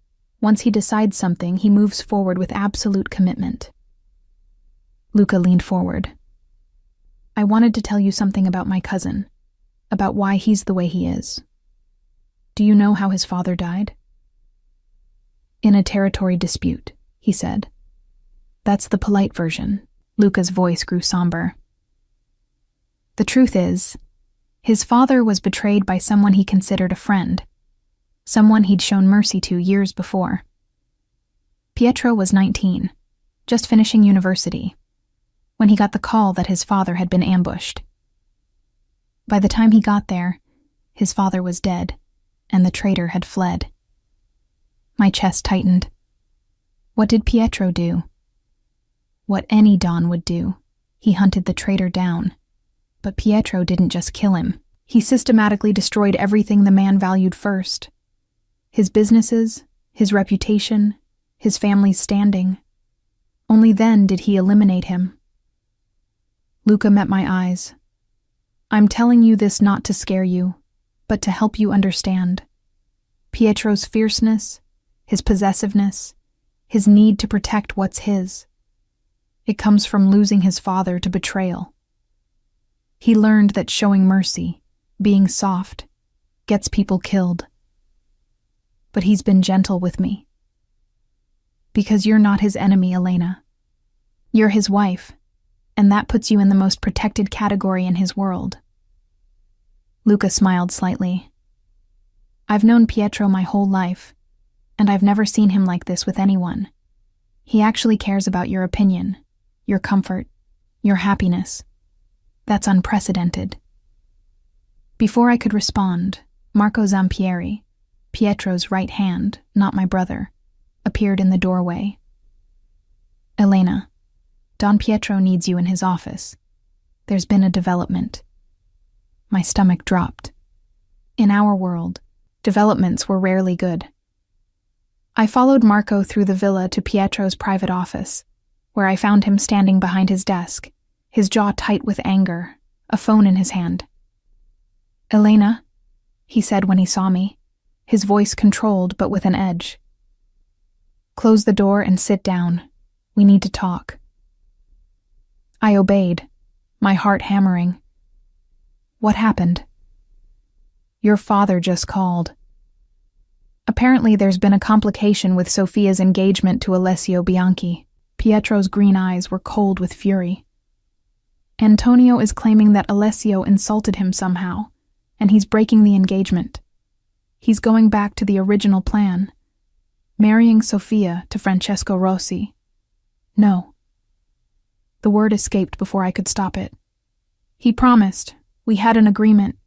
Once he decides something, he moves forward with absolute commitment." Luca leaned forward. "I wanted to tell you something about my cousin, about why he's the way he is. Do you know how his father died?" "In a territory dispute," he said. "That's the polite version." Luca's voice grew somber. "The truth is, his father was betrayed by someone he considered a friend, someone he'd shown mercy to years before. Pietro was 19, just finishing university, when he got the call that his father had been ambushed. By the time he got there, his father was dead, and the traitor had fled." My chest tightened. What did Pietro do? What any Don would do. He hunted the traitor down. But Pietro didn't just kill him. He systematically destroyed everything the man valued first. His businesses, his reputation, his family's standing. Only then did he eliminate him. Luca met my eyes. "I'm telling you this not to scare you, but to help you understand. Pietro's fierceness, his possessiveness, his need to protect what's his. It comes from losing his father to betrayal. He learned that showing mercy, being soft, gets people killed. But he's been gentle with me. Because you're not his enemy, Elena. You're his wife, and that puts you in the most protected category in his world." Luca smiled slightly. "I've known Pietro my whole life, and I've never seen him like this with anyone. He actually cares about your opinion, your comfort, your happiness. That's unprecedented." Before I could respond, Marco Zampieri, Pietro's right hand, not my brother, appeared in the doorway. "Elena, Don Pietro needs you in his office. There's been a development." My stomach dropped. In our world, developments were rarely good. I followed Marco through the villa to Pietro's private office, where I found him standing behind his desk, his jaw tight with anger, a phone in his hand. "Elena," he said when he saw me, his voice controlled but with an edge. "Close the door and sit down. We need to talk." I obeyed, my heart hammering. "What happened?" "Your father just called. Apparently there's been a complication with Sofia's engagement to Alessio Bianchi." Pietro's green eyes were cold with fury. "Antonio is claiming that Alessio insulted him somehow, and he's breaking the engagement. He's going back to the original plan, marrying Sofia to Francesco Rossi. No." The word escaped before I could stop it. "He promised. We had an agreement.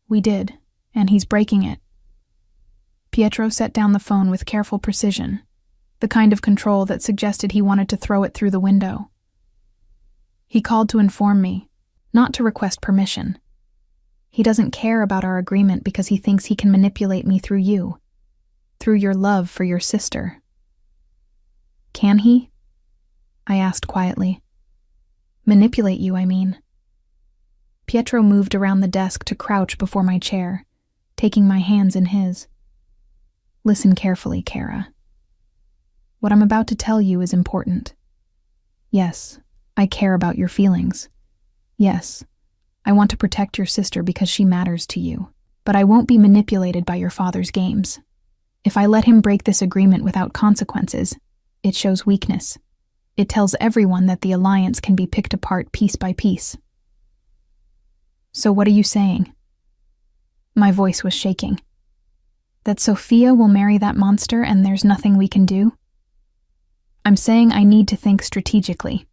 We did, and he's breaking it." Pietro set down the phone with careful precision, the kind of control that suggested he wanted to throw it through the window. He called to inform me, not to request permission. He doesn't care about our agreement because he thinks he can manipulate me through you, through your love for your sister. "Can he?" I asked quietly. "Manipulate you, I mean." Pietro moved around the desk to crouch before my chair, taking my hands in his. "Listen carefully, Kara. What I'm about to tell you is important. Yes, I care about your feelings. Yes, I want to protect your sister because she matters to you. But I won't be manipulated by your father's games. If I let him break this agreement without consequences, it shows weakness. It tells everyone that the alliance can be picked apart piece by piece." "So what are you saying?" My voice was shaking. "That Sofia will marry that monster and there's nothing we can do?" "I'm saying I need to think strategically."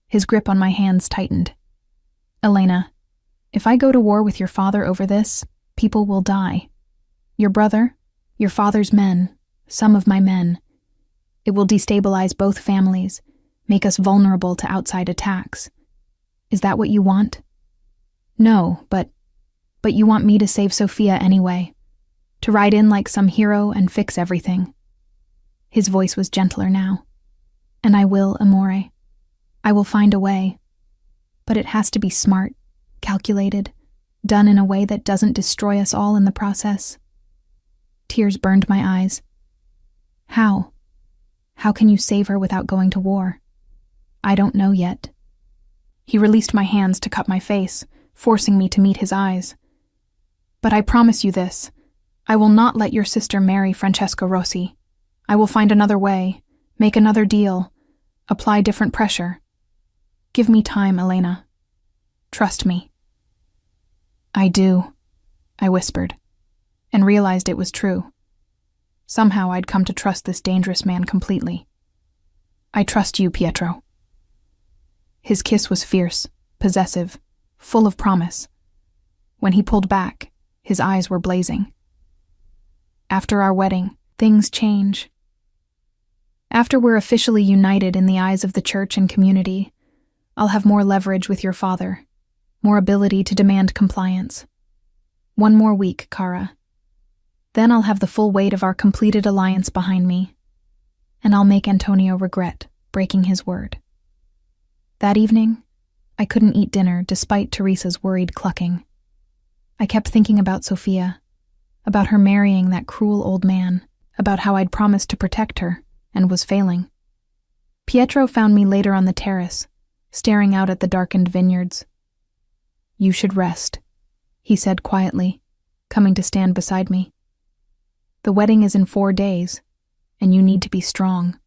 His grip on my hands tightened. Elena, if I go to war with your father over this, people will die. Your brother, your father's men, some of my men. It will destabilize both families, make us vulnerable to outside attacks. Is that what you want? No, but you want me to save Sophia anyway, to ride in like some hero and fix everything. His voice was gentler now. And I will, amore. I will find a way. But it has to be smart, calculated, done in a way that doesn't destroy us all in the process. Tears burned my eyes. How? How can you save her without going to war? I don't know yet. He released my hands to cut my face, forcing me to meet his eyes. But I promise you this. I will not let your sister marry Francesco Rossi. I will find another way, make another deal, apply different pressure. Give me time, Elena. Trust me. I do, I whispered, and realized it was true. Somehow I'd come to trust this dangerous man completely. I trust you, Pietro. His kiss was fierce, possessive, full of promise. When he pulled back, his eyes were blazing. After our wedding, things change. After we're officially united in the eyes of the church and community, I'll have more leverage with your father, more ability to demand compliance. One more week, Cara. Then I'll have the full weight of our completed alliance behind me, and I'll make Antonio regret breaking his word. That evening, I couldn't eat dinner despite Teresa's worried clucking. I kept thinking about Sophia, about her marrying that cruel old man, about how I'd promised to protect her and was failing. Pietro found me later on the terrace, staring out at the darkened vineyards. You should rest, he said quietly, coming to stand beside me. The wedding is in 4 days, and you need to be strong.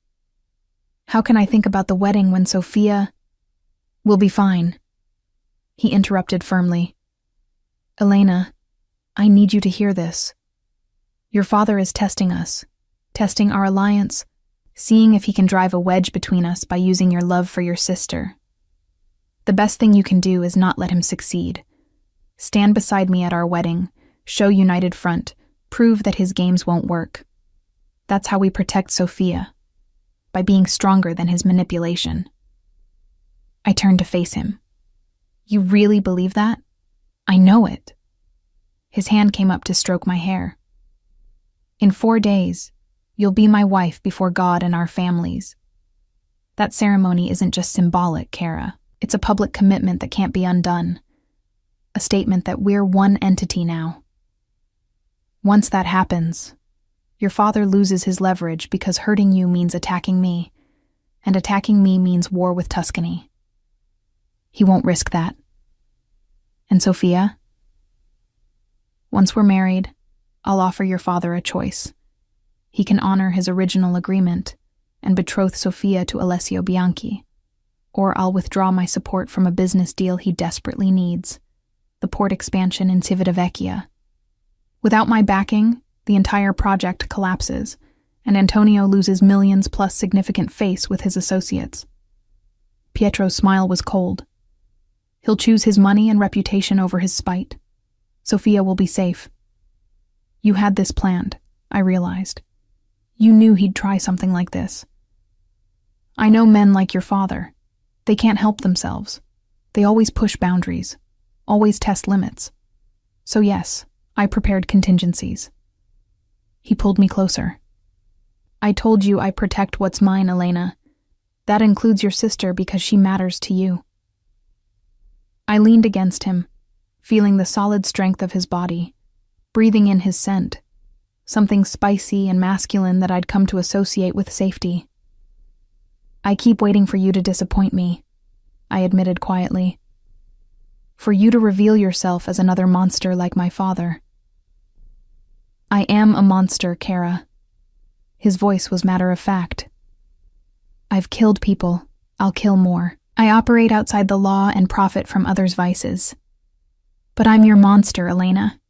How can I think about the wedding when Sophia... We'll be fine. He interrupted firmly. Elena, I need you to hear this. Your father is testing us, testing our alliance, seeing if he can drive a wedge between us by using your love for your sister. The best thing you can do is not let him succeed. Stand beside me at our wedding, show united front, prove that his games won't work. That's how we protect Sophia, by being stronger than his manipulation. I turned to face him. You really believe that? I know it. His hand came up to stroke my hair. In 4 days, you'll be my wife before God and our families. That ceremony isn't just symbolic, Cara. It's a public commitment that can't be undone. A statement that we're one entity now. Once that happens, your father loses his leverage because hurting you means attacking me, and attacking me means war with Tuscany. He won't risk that. And Sophia? Once we're married, I'll offer your father a choice. He can honor his original agreement and betroth Sophia to Alessio Bianchi, or I'll withdraw my support from a business deal he desperately needs, the port expansion in Civitavecchia. Without my backing, the entire project collapses, and Antonio loses millions plus significant face with his associates. Pietro's smile was cold. He'll choose his money and reputation over his spite. Sophia will be safe. You had this planned, I realized. You knew he'd try something like this. I know men like your father. They can't help themselves. They always push boundaries, always test limits. So yes, I prepared contingencies. He pulled me closer. I told you I protect what's mine, Elena. That includes your sister because she matters to you. I leaned against him, feeling the solid strength of his body, breathing in his scent, something spicy and masculine that I'd come to associate with safety. I keep waiting for you to disappoint me, I admitted quietly. For you to reveal yourself as another monster like my father. I am a monster, Cara. His voice was matter of fact. I've killed people. I'll kill more. I operate outside the law and profit from others' vices. But I'm your monster, Elena.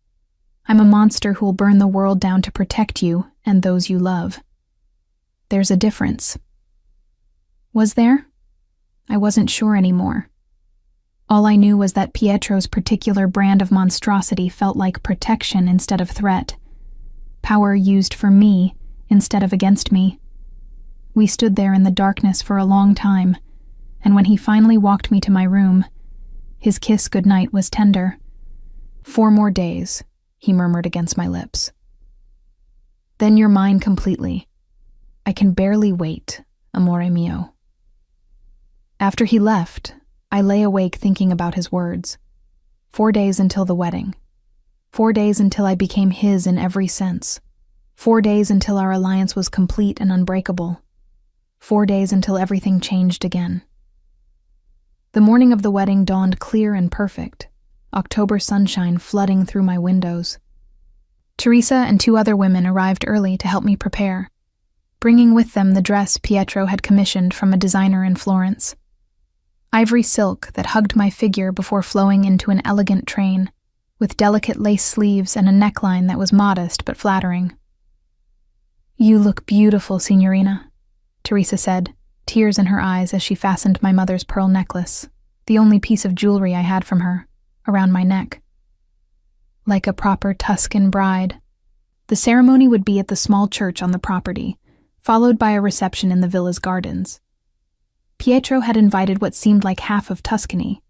I'm a monster who'll burn the world down to protect you and those you love. There's a difference. Was there? I wasn't sure anymore. All I knew was that Pietro's particular brand of monstrosity felt like protection instead of threat. Power used for me instead of against me. We stood there in the darkness for a long time, and when he finally walked me to my room, his kiss goodnight was tender. 4 more days, he murmured against my lips. Then you're mine completely. I can barely wait, amore mio. After he left, I lay awake thinking about his words. 4 days until the wedding. 4 days until I became his in every sense. 4 days until our alliance was complete and unbreakable. 4 days until everything changed again. The morning of the wedding dawned clear and perfect, October sunshine flooding through my windows. Teresa and 2 other women arrived early to help me prepare, bringing with them the dress Pietro had commissioned from a designer in Florence. Ivory silk that hugged my figure before flowing into an elegant train, with delicate lace sleeves and a neckline that was modest but flattering. "You look beautiful, Signorina," Teresa said, tears in her eyes as she fastened my mother's pearl necklace, the only piece of jewelry I had from her, around my neck. Like a proper Tuscan bride. The ceremony would be at the small church on the property, followed by a reception in the villa's gardens. Pietro had invited what seemed like half of Tuscany.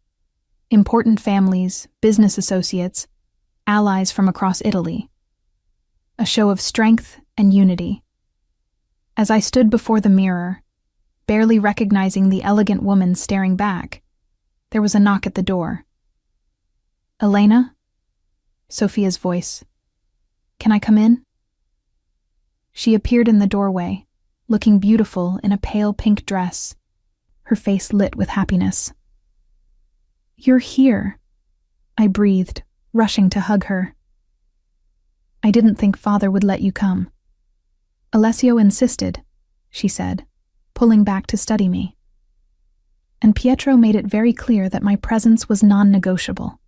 Important families, business associates, allies from across Italy. A show of strength and unity. As I stood before the mirror, barely recognizing the elegant woman staring back, there was a knock at the door. "Elena?" Sophia's voice. "Can I come in?" She appeared in the doorway, looking beautiful in a pale pink dress, her face lit with happiness. "You're here," I breathed, rushing to hug her. "I didn't think Father would let you come." "Alessio insisted," she said, pulling back to study me. And Pietro made it very clear that my presence was non-negotiable.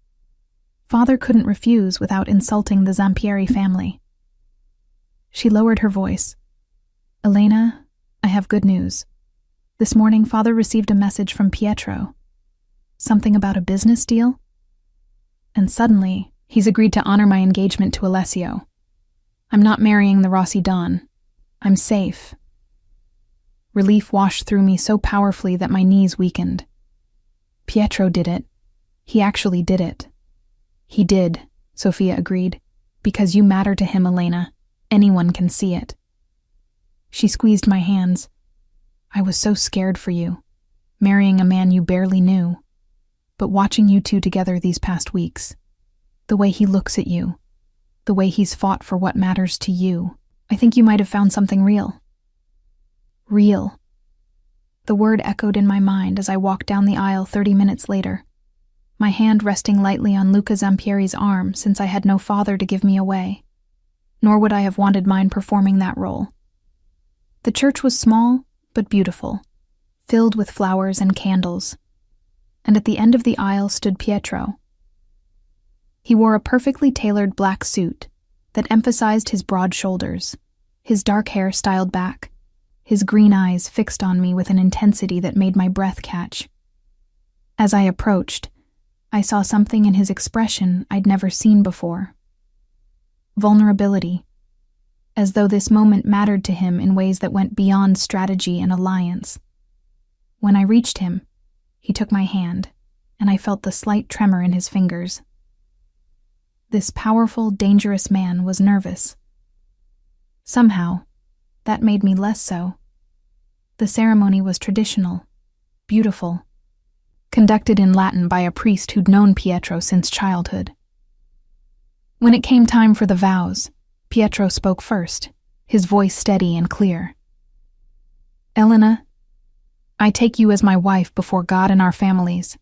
Father couldn't refuse without insulting the Zampieri family. She lowered her voice. "Elena, I have good news. This morning, Father received a message from Pietro. Something about a business deal? And suddenly, he's agreed to honor my engagement to Alessio. I'm not marrying the Rossi Don. I'm safe." Relief washed through me so powerfully that my knees weakened. "Pietro did it. He actually did it." "He did," Sophia agreed, "because you matter to him, Elena. Anyone can see it." She squeezed my hands. "I was so scared for you, marrying a man you barely knew. But watching you 2 together these past weeks, the way he looks at you, the way he's fought for what matters to you, I think you might have found something real." Real. The word echoed in my mind as I walked down the aisle 30 minutes later, my hand resting lightly on Luca Zampieri's arm since I had no father to give me away, nor would I have wanted mine performing that role. The church was small but beautiful, filled with flowers and candles, and at the end of the aisle stood Pietro. He wore a perfectly tailored black suit that emphasized his broad shoulders, his dark hair styled back, his green eyes fixed on me with an intensity that made my breath catch. As I approached, I saw something in his expression I'd never seen before. Vulnerability, as though this moment mattered to him in ways that went beyond strategy and alliance. When I reached him, he took my hand, and I felt the slight tremor in his fingers. This powerful, dangerous man was nervous. Somehow, that made me less so. The ceremony was traditional, beautiful, conducted in Latin by a priest who'd known Pietro since childhood. When it came time for the vows, Pietro spoke first, his voice steady and clear. "Elena, I take you as my wife before God and our families.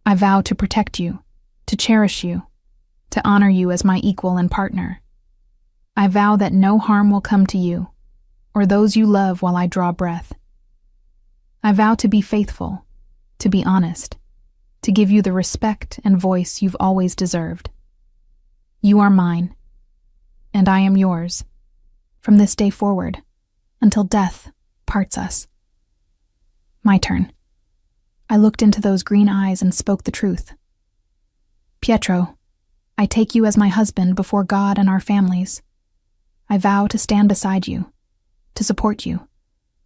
I vow to protect you, to cherish you, to honor you as my equal and partner. I vow that no harm will come to you, or those you love while I draw breath. I vow to be faithful, to be honest, to give you the respect and voice you've always deserved. You are mine, and I am yours, from this day forward, until death parts us." My turn. I looked into those green eyes and spoke the truth. Pietro, I take you as my husband before God and our families. I vow to stand beside you, to support you,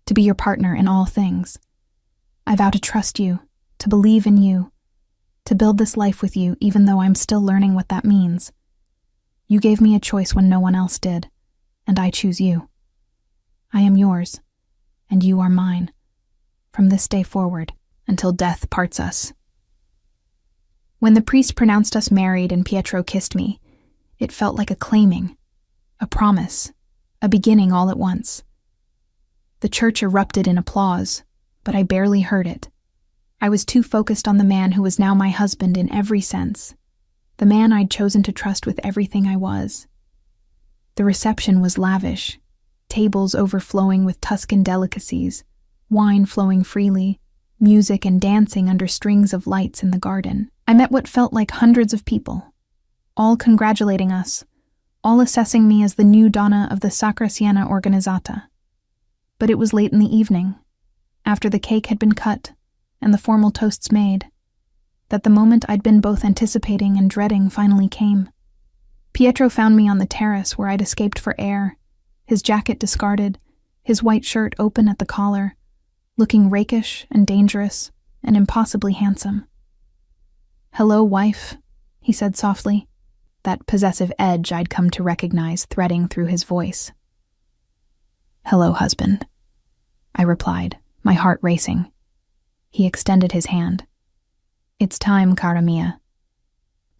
to be your partner in all things. I vow to trust you, to believe in you, to build this life with you even though I'm still learning what that means. You gave me a choice when no one else did, and I choose you. I am yours, and you are mine, from this day forward, until death parts us. When the priest pronounced us married and Pietro kissed me, it felt like a claiming, a promise, a beginning all at once. The church erupted in applause, but I barely heard it. I was too focused on the man who was now my husband in every sense, the man I'd chosen to trust with everything I was. The reception was lavish, tables overflowing with Tuscan delicacies, wine flowing freely, music and dancing under strings of lights in the garden. I met what felt like hundreds of people, all congratulating us, all assessing me as the new donna of the Sacra Siena Organizzata. But it was late in the evening, after the cake had been cut and the formal toasts made, that the moment I'd been both anticipating and dreading finally came. Pietro found me on the terrace where I'd escaped for air, his jacket discarded, his white shirt open at the collar, looking rakish and dangerous and impossibly handsome. "Hello, wife," he said softly, that possessive edge I'd come to recognize threading through his voice. "Hello, husband," I replied, my heart racing. He extended his hand. "It's time, cara mia.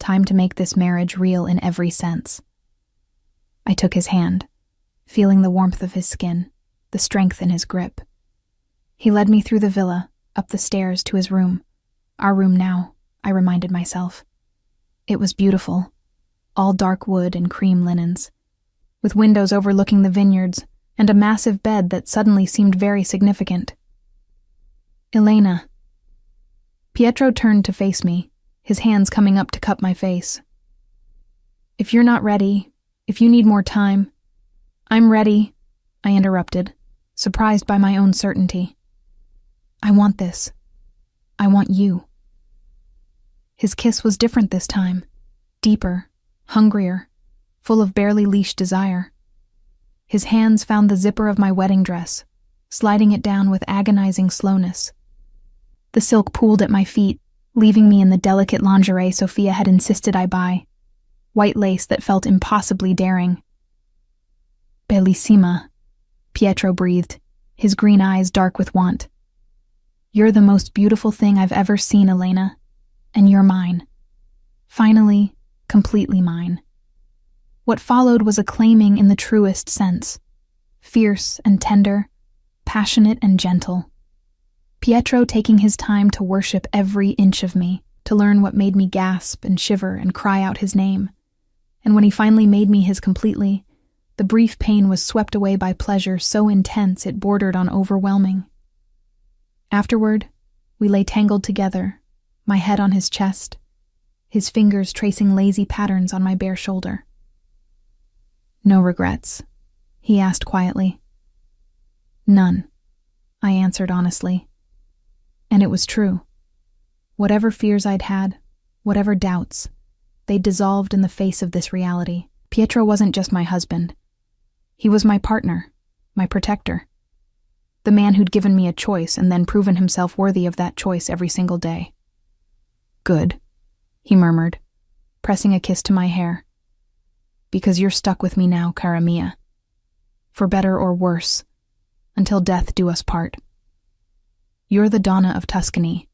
Time to make this marriage real in every sense." I took his hand, feeling the warmth of his skin, the strength in his grip. He led me through the villa, up the stairs to his room. Our room now, I reminded myself. It was beautiful, all dark wood and cream linens, with windows overlooking the vineyards and a massive bed that suddenly seemed very significant. "Elena." Pietro turned to face me, his hands coming up to cup my face. "If you're not ready, if you need more time—" "I'm ready," I interrupted, surprised by my own certainty. "I want this. I want you." His kiss was different this time, deeper, hungrier, full of barely leashed desire. His hands found the zipper of my wedding dress, sliding it down with agonizing slowness. The silk pooled at my feet, leaving me in the delicate lingerie Sophia had insisted I buy, white lace that felt impossibly daring. "Bellissima," Pietro breathed, his green eyes dark with want. "You're the most beautiful thing I've ever seen, Elena, and you're mine. Finally, completely mine." What followed was a claiming in the truest sense, fierce and tender, passionate and gentle. Pietro taking his time to worship every inch of me, to learn what made me gasp and shiver and cry out his name. And when he finally made me his completely, the brief pain was swept away by pleasure so intense it bordered on overwhelming. Afterward, we lay tangled together, my head on his chest, his fingers tracing lazy patterns on my bare shoulder. "No regrets?" he asked quietly. "None," I answered honestly. And it was true. Whatever fears I'd had, whatever doubts, they dissolved in the face of this reality. Pietro wasn't just my husband. He was my partner, my protector. The man who'd given me a choice and then proven himself worthy of that choice every single day. "Good," he murmured, pressing a kiss to my hair. "Because you're stuck with me now, cara mia. For better or worse, until death do us part. You're the Donna of Tuscany,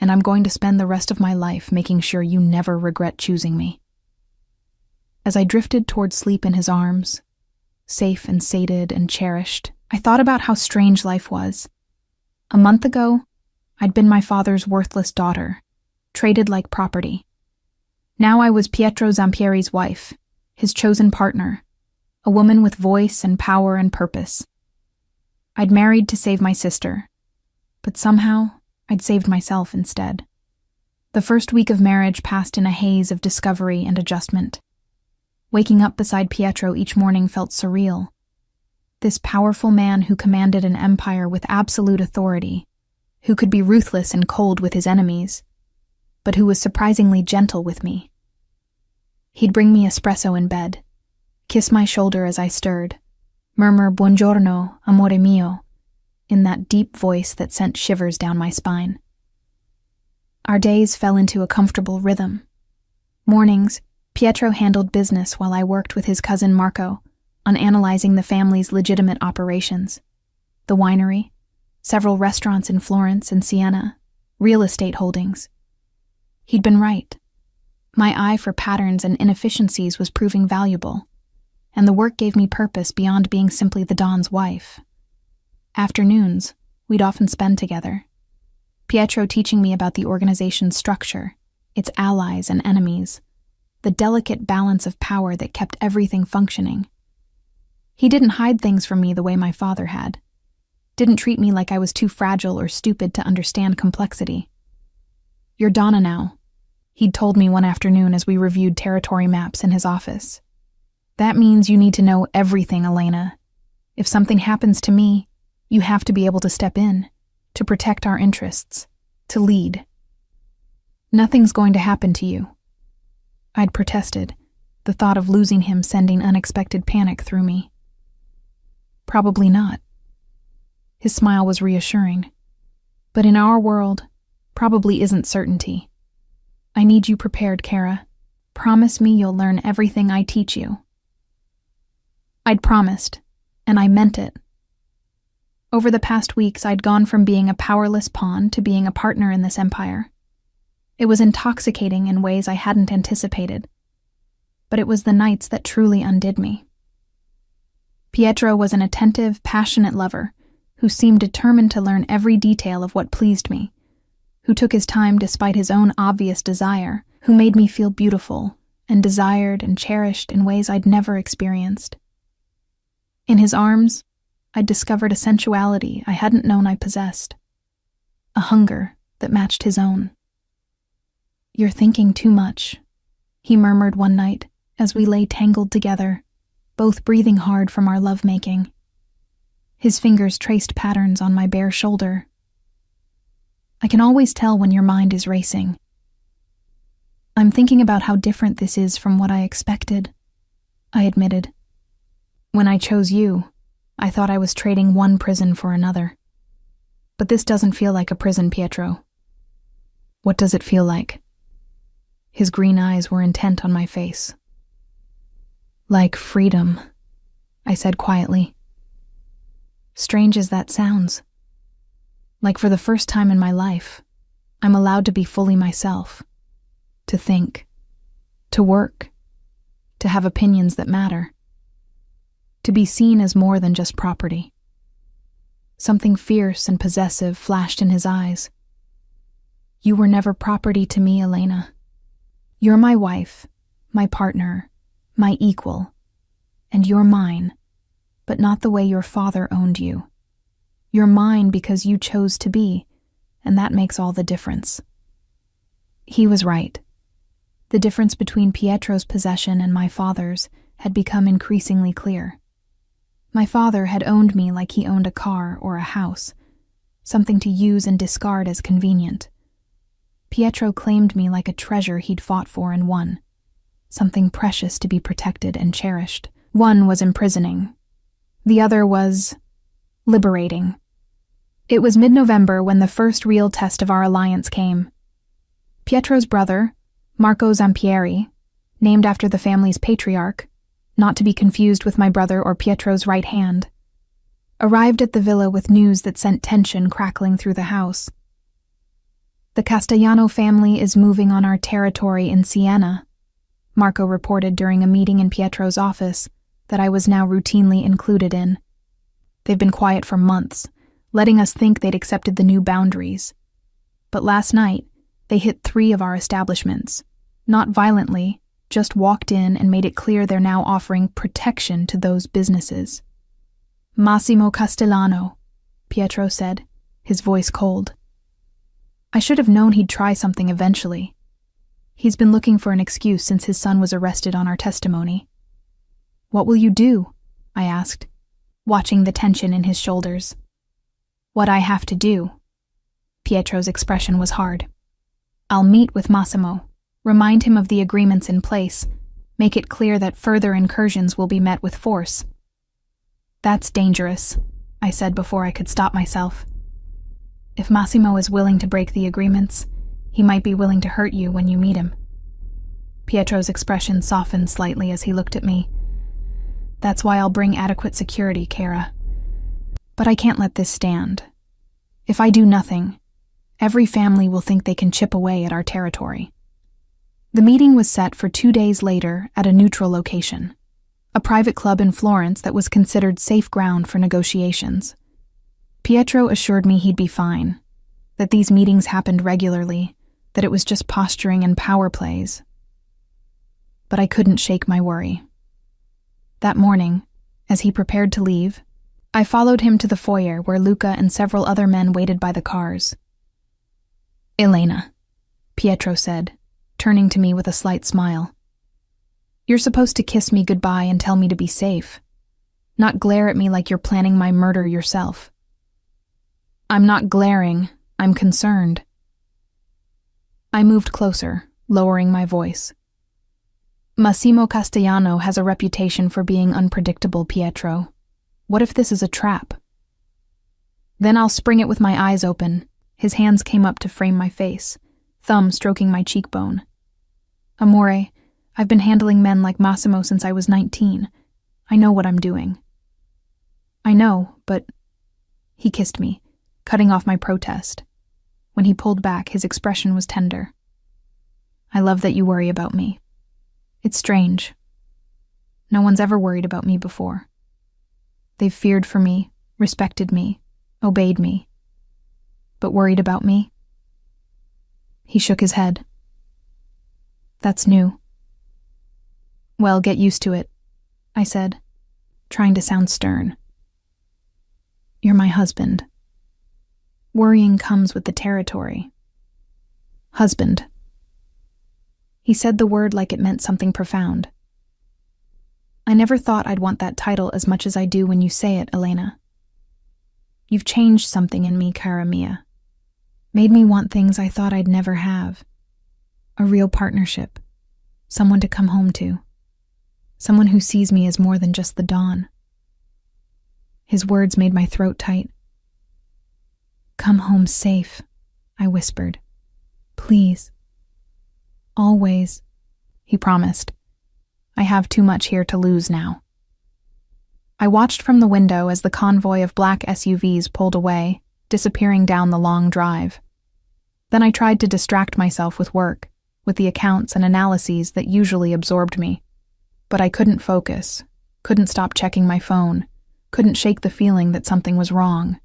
and I'm going to spend the rest of my life making sure you never regret choosing me." As I drifted toward sleep in his arms, safe and sated and cherished, I thought about how strange life was. A month ago, I'd been my father's worthless daughter, traded like property. Now I was Pietro Zampieri's wife, his chosen partner, a woman with voice and power and purpose. I'd married to save my sister, but somehow I'd saved myself instead. The first week of marriage passed in a haze of discovery and adjustment. Waking up beside Pietro each morning felt surreal. This powerful man who commanded an empire with absolute authority, who could be ruthless and cold with his enemies, but who was surprisingly gentle with me. He'd bring me espresso in bed, kiss my shoulder as I stirred, murmur "Buongiorno, amore mio," in that deep voice that sent shivers down my spine. Our days fell into a comfortable rhythm. Mornings, Pietro handled business while I worked with his cousin Marco on analyzing the family's legitimate operations: the winery, several restaurants in Florence and Siena, real estate holdings. He'd been right. My eye for patterns and inefficiencies was proving valuable, and the work gave me purpose beyond being simply the Don's wife. Afternoons, we'd often spend together, Pietro teaching me about the organization's structure, its allies and enemies, the delicate balance of power that kept everything functioning. He didn't hide things from me the way my father had, didn't treat me like I was too fragile or stupid to understand complexity. "You're Donna now," he'd told me one afternoon as we reviewed territory maps in his office. "That means you need to know everything, Elena. If something happens to me, you have to be able to step in, to protect our interests, to lead." "Nothing's going to happen to you." I'd protested, the thought of losing him sending unexpected panic through me. "Probably not." His smile was reassuring. "But in our world, probably isn't certainty. I need you prepared, Kara. Promise me you'll learn everything I teach you." I'd promised, and I meant it. Over the past weeks, I'd gone from being a powerless pawn to being a partner in this empire. It was intoxicating in ways I hadn't anticipated, but it was the nights that truly undid me. Pietro was an attentive, passionate lover who seemed determined to learn every detail of what pleased me, who took his time despite his own obvious desire, who made me feel beautiful and desired and cherished in ways I'd never experienced. In his arms, I'd discovered a sensuality I hadn't known I possessed, a hunger that matched his own. "You're thinking too much," he murmured one night as we lay tangled together, both breathing hard from our lovemaking. His fingers traced patterns on my bare shoulder. "I can always tell when your mind is racing." "I'm thinking about how different this is from what I expected," I admitted. "When I chose you, I thought I was trading one prison for another. But this doesn't feel like a prison, Pietro." "What does it feel like?" His green eyes were intent on my face. "Like freedom," I said quietly. Strange as that sounds. Like for the first time in my life, I'm allowed to be fully myself, to think, to work, to have opinions that matter, to be seen as more than just property. Something fierce and possessive flashed in his eyes. "You were never property to me, Elena. You're my wife, my partner, my equal, and you're mine, but not the way your father owned you. You're mine because you chose to be, and that makes all the difference." He was right. The difference between Pietro's possession and my father's had become increasingly clear. My father had owned me like he owned a car or a house, something to use and discard as convenient. Pietro claimed me like a treasure he'd fought for and won, something precious to be protected and cherished. One was imprisoning. The other was liberating. It was mid-November when the first real test of our alliance came. Pietro's brother, Marco Zampieri, named after the family's patriarch, not to be confused with my brother or Pietro's right hand, arrived at the villa with news that sent tension crackling through the house. "The Castellano family is moving on our territory in Siena," Marco reported during a meeting in Pietro's office that I was now routinely included in. "They've been quiet for months, letting us think they'd accepted the new boundaries. But last night, they hit 3 of our establishments. Not violently, just walked in and made it clear they're now offering protection to those businesses." "Massimo Castellano," Pietro said, his voice cold. I should have known he'd try something eventually. He's been looking for an excuse since his son was arrested on our testimony. "What will you do?" I asked, watching the tension in his shoulders. "What I have to do." Pietro's expression was hard. I'll meet with Massimo, remind him of the agreements in place, make it clear that further incursions will be met with force. That's dangerous, I said before I could stop myself. If Massimo is willing to break the agreements, he might be willing to hurt you when you meet him. Pietro's expression softened slightly as he looked at me. That's why I'll bring adequate security, Kara. But I can't let this stand. If I do nothing, every family will think they can chip away at our territory. The meeting was set for 2 days later at a neutral location, a private club in Florence that was considered safe ground for negotiations. Pietro assured me he'd be fine, that these meetings happened regularly, that it was just posturing and power plays. But I couldn't shake my worry. That morning, as he prepared to leave, I followed him to the foyer where Luca and several other men waited by the cars. Elena, Pietro said, turning to me with a slight smile. You're supposed to kiss me goodbye and tell me to be safe, not glare at me like you're planning my murder yourself. I'm not glaring, I'm concerned. I moved closer, lowering my voice. Massimo Castellano has a reputation for being unpredictable, Pietro. What if this is a trap? Then I'll spring it with my eyes open. His hands came up to frame my face, thumb stroking my cheekbone. Amore, I've been handling men like Massimo since I was 19. I know what I'm doing. I know, but... He kissed me, cutting off my protest. When he pulled back, his expression was tender. I love that you worry about me. It's strange. No one's ever worried about me before. They've feared for me, respected me, obeyed me. But worried about me? He shook his head. That's new. Well, get used to it, I said, trying to sound stern. You're my husband. Worrying comes with the territory. Husband. He said the word like it meant something profound. I never thought I'd want that title as much as I do when you say it, Elena. You've changed something in me, cara mia. Made me want things I thought I'd never have. A real partnership. Someone to come home to. Someone who sees me as more than just the dawn. His words made my throat tight. Come home safe, I whispered. Please. Always, he promised. I have too much here to lose now. I watched from the window as the convoy of black SUVs pulled away, disappearing down the long drive. Then I tried to distract myself with work, with the accounts and analyses that usually absorbed me. But I couldn't focus, couldn't stop checking my phone, couldn't shake the feeling that something was wrong.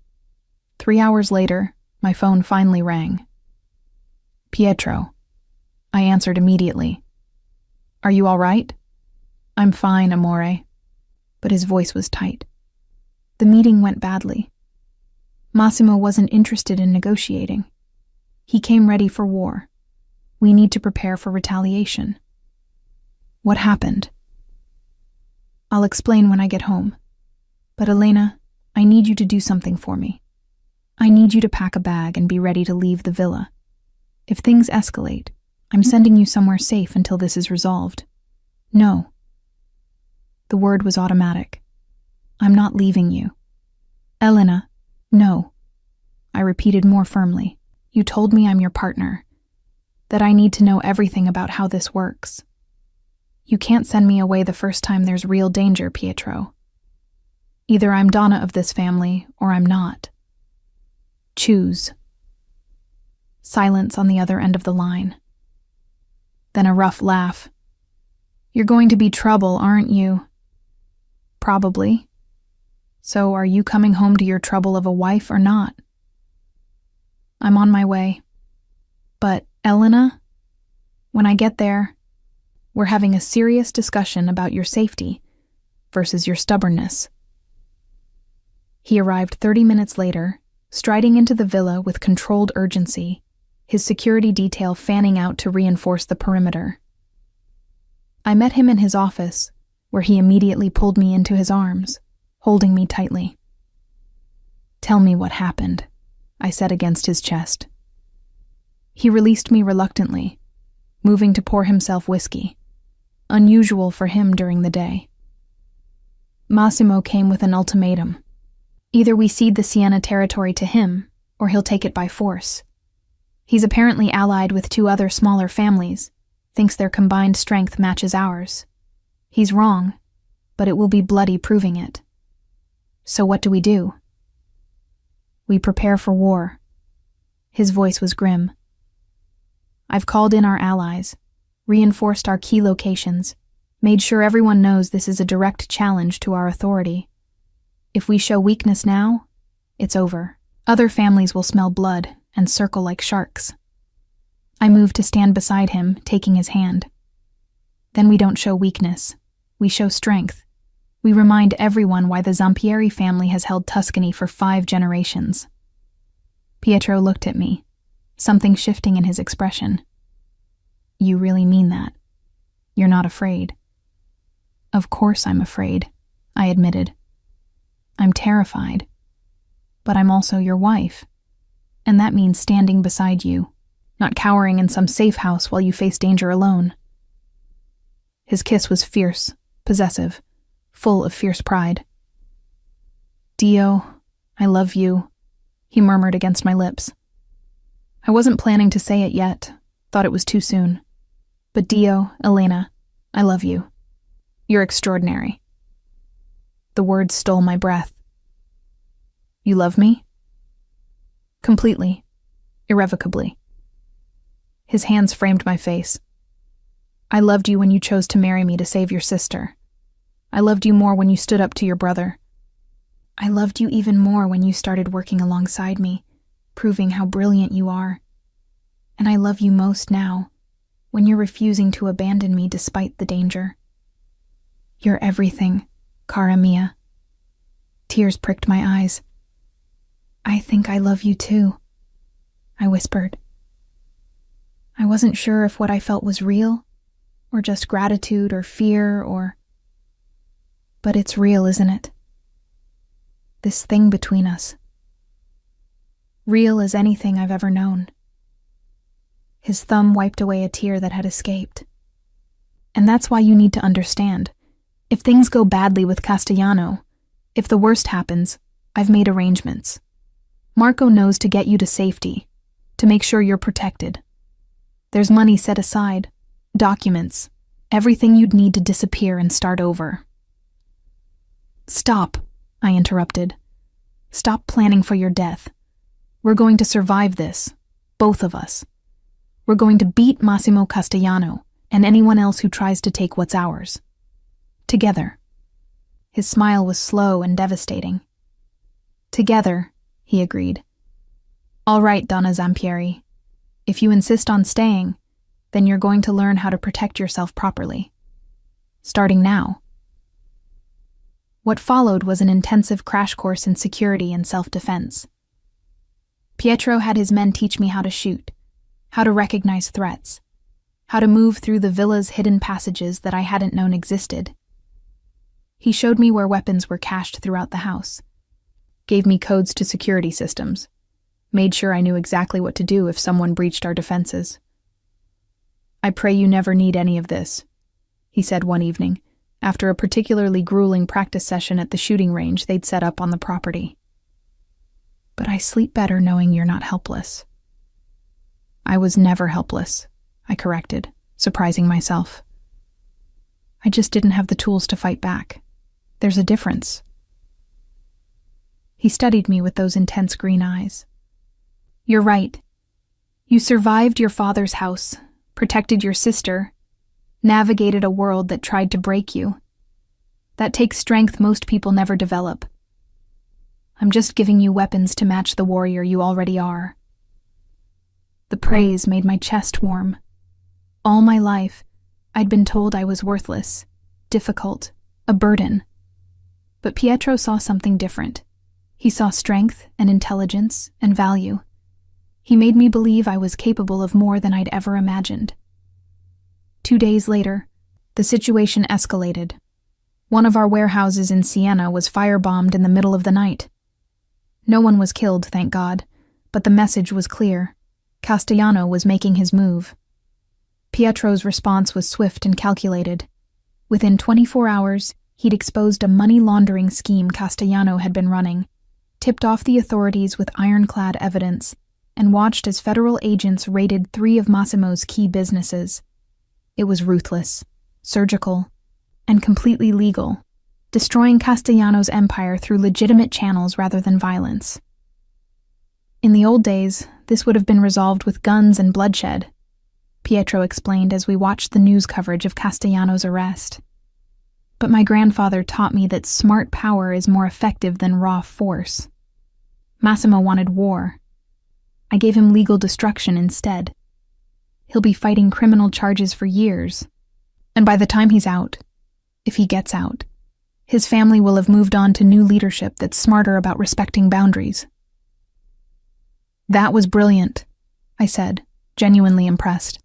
3 hours later, my phone finally rang. Pietro. I answered immediately. Are you all right? I'm fine, amore. But his voice was tight. The meeting went badly. Massimo wasn't interested in negotiating. He came ready for war. We need to prepare for retaliation. What happened? I'll explain when I get home. But Elena, I need you to do something for me. I need you to pack a bag and be ready to leave the villa. If things escalate, I'm sending you somewhere safe until this is resolved. No. The word was automatic. I'm not leaving you. Elena, no. I repeated more firmly. You told me I'm your partner. That I need to know everything about how this works. You can't send me away the first time there's real danger, Pietro. Either I'm Donna of this family, or I'm not. Choose. Silence on the other end of the line. Then a rough laugh. You're going to be trouble, aren't you? Probably. So are you coming home to your trouble of a wife or not? I'm on my way. But, Elena, when I get there, we're having a serious discussion about your safety versus your stubbornness. He arrived 30 minutes later, striding into the villa with controlled urgency, his security detail fanning out to reinforce the perimeter. I met him in his office, where he immediately pulled me into his arms, holding me tightly. Tell me what happened, I said against his chest. He released me reluctantly, moving to pour himself whiskey, unusual for him during the day. Massimo came with an ultimatum. Either we cede the Siena territory to him, or he'll take it by force. He's apparently allied with 2 other smaller families, thinks their combined strength matches ours. He's wrong, but it will be bloody proving it. So what do? We prepare for war. His voice was grim. I've called in our allies, reinforced our key locations, made sure everyone knows this is a direct challenge to our authority. If we show weakness now, it's over. Other families will smell blood and circle like sharks. I moved to stand beside him, taking his hand. Then we don't show weakness. We show strength. We remind everyone why the Zampieri family has held Tuscany for 5 generations. Pietro looked at me, something shifting in his expression. You really mean that? You're not afraid? Of course I'm afraid, I admitted. I'm terrified. But I'm also your wife. And that means standing beside you, not cowering in some safe house while you face danger alone. His kiss was fierce, possessive, full of fierce pride. Dio, I love you, he murmured against my lips. I wasn't planning to say it yet, thought it was too soon. But Dio, Elena, I love you. You're extraordinary. The words stole my breath. You love me? Completely, irrevocably. His hands framed my face. I loved you when you chose to marry me to save your sister. I loved you more when you stood up to your brother. I loved you even more when you started working alongside me, proving how brilliant you are. And I love you most now, when you're refusing to abandon me despite the danger. You're everything, cara mia. Tears pricked my eyes. I think I love you too, I whispered. I wasn't sure if what I felt was real, or just gratitude or fear or... But it's real, isn't it? This thing between us. Real as anything I've ever known. His thumb wiped away a tear that had escaped. And that's why you need to understand. If things go badly with Castellano, if the worst happens, I've made arrangements. Marco knows to get you to safety, to make sure you're protected. There's money set aside, documents, everything you'd need to disappear and start over. Stop, I interrupted. Stop planning for your death. We're going to survive this, both of us. We're going to beat Massimo Castellano and anyone else who tries to take what's ours. Together. His smile was slow and devastating. Together, he agreed. All right, Donna Zampieri. If you insist on staying, then you're going to learn how to protect yourself properly. Starting now. What followed was an intensive crash course in security and self-defense. Pietro had his men teach me how to shoot, how to recognize threats, how to move through the villa's hidden passages that I hadn't known existed. He showed me where weapons were cached throughout the house, gave me codes to security systems, made sure I knew exactly what to do if someone breached our defenses. I pray you never need any of this, he said one evening, after a particularly grueling practice session at the shooting range they'd set up on the property. But I sleep better knowing you're not helpless. I was never helpless, I corrected, surprising myself. I just didn't have the tools to fight back. There's a difference. He studied me with those intense green eyes. You're right. You survived your father's house, protected your sister, navigated a world that tried to break you. That takes strength most people never develop. I'm just giving you weapons to match the warrior you already are. The praise made my chest warm. All my life, I'd been told I was worthless, difficult, a burden. But Pietro saw something different. He saw strength and intelligence and value. He made me believe I was capable of more than I'd ever imagined. 2 days later, the situation escalated. One of our warehouses in Siena was firebombed in the middle of the night. No one was killed, thank God, But the message was clear. Castellano was making his move. Pietro's response was swift and calculated. Within 24 hours, he'd exposed a money laundering scheme Castellano had been running, tipped off the authorities with ironclad evidence, and watched as federal agents raided 3 of Massimo's key businesses. It was ruthless, surgical, and completely legal, destroying Castellano's empire through legitimate channels rather than violence. In the old days, this would have been resolved with guns and bloodshed, Pietro explained as we watched the news coverage of Castellano's arrest. But my grandfather taught me that smart power is more effective than raw force. Massimo wanted war. I gave him legal destruction instead. He'll be fighting criminal charges for years. And by the time he's out, if he gets out, his family will have moved on to new leadership that's smarter about respecting boundaries. That was brilliant, I said, genuinely impressed.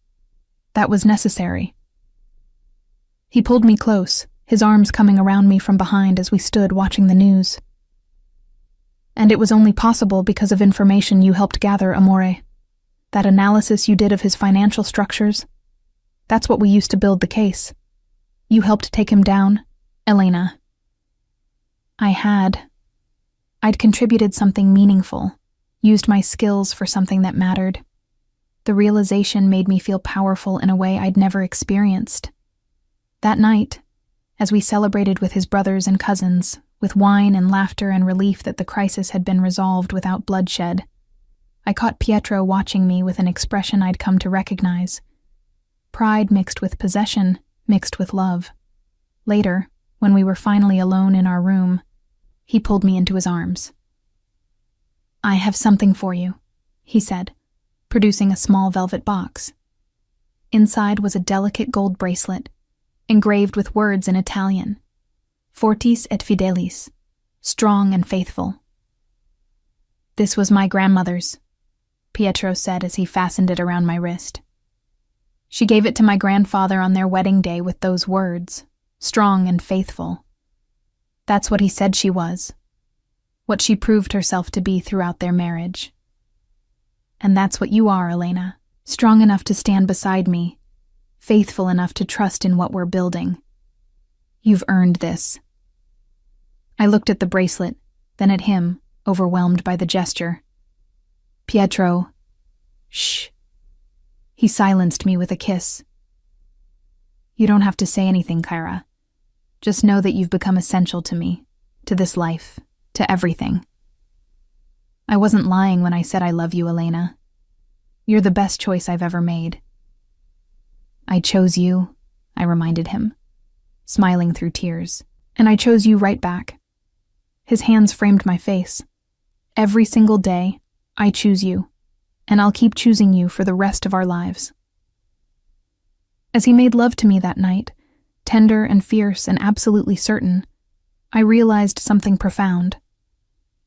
That was necessary. He pulled me close, his arms coming around me from behind as we stood watching the news. And it was only possible because of information you helped gather, Amore. That analysis you did of his financial structures. That's what we used to build the case. You helped take him down, Elena. I'd contributed something meaningful, used my skills for something that mattered. The realization made me feel powerful in a way I'd never experienced. That night, as we celebrated with his brothers and cousins, with wine and laughter and relief that the crisis had been resolved without bloodshed, I caught Pietro watching me with an expression I'd come to recognize. Pride mixed with possession, mixed with love. Later, when we were finally alone in our room, he pulled me into his arms. "I have something for you," he said, producing a small velvet box. Inside was a delicate gold bracelet, engraved with words in Italian. Fortis et fidelis, strong and faithful. "This was my grandmother's," Pietro said as he fastened it around my wrist. "She gave it to my grandfather on their wedding day with those words, strong and faithful. That's what he said she was, what she proved herself to be throughout their marriage. And that's what you are, Elena, strong enough to stand beside me, faithful enough to trust in what we're building. You've earned this." I looked at the bracelet, then at him, overwhelmed by the gesture. "Pietro, shh." He silenced me with a kiss. "You don't have to say anything, Kyra. Just know that you've become essential to me, to this life, to everything. I wasn't lying when I said I love you, Elena. You're the best choice I've ever made." "I chose you," I reminded him, smiling through tears. "And I chose you right back." His hands framed my face. "Every single day, I choose you, and I'll keep choosing you for the rest of our lives." As he made love to me that night, tender and fierce and absolutely certain, I realized something profound.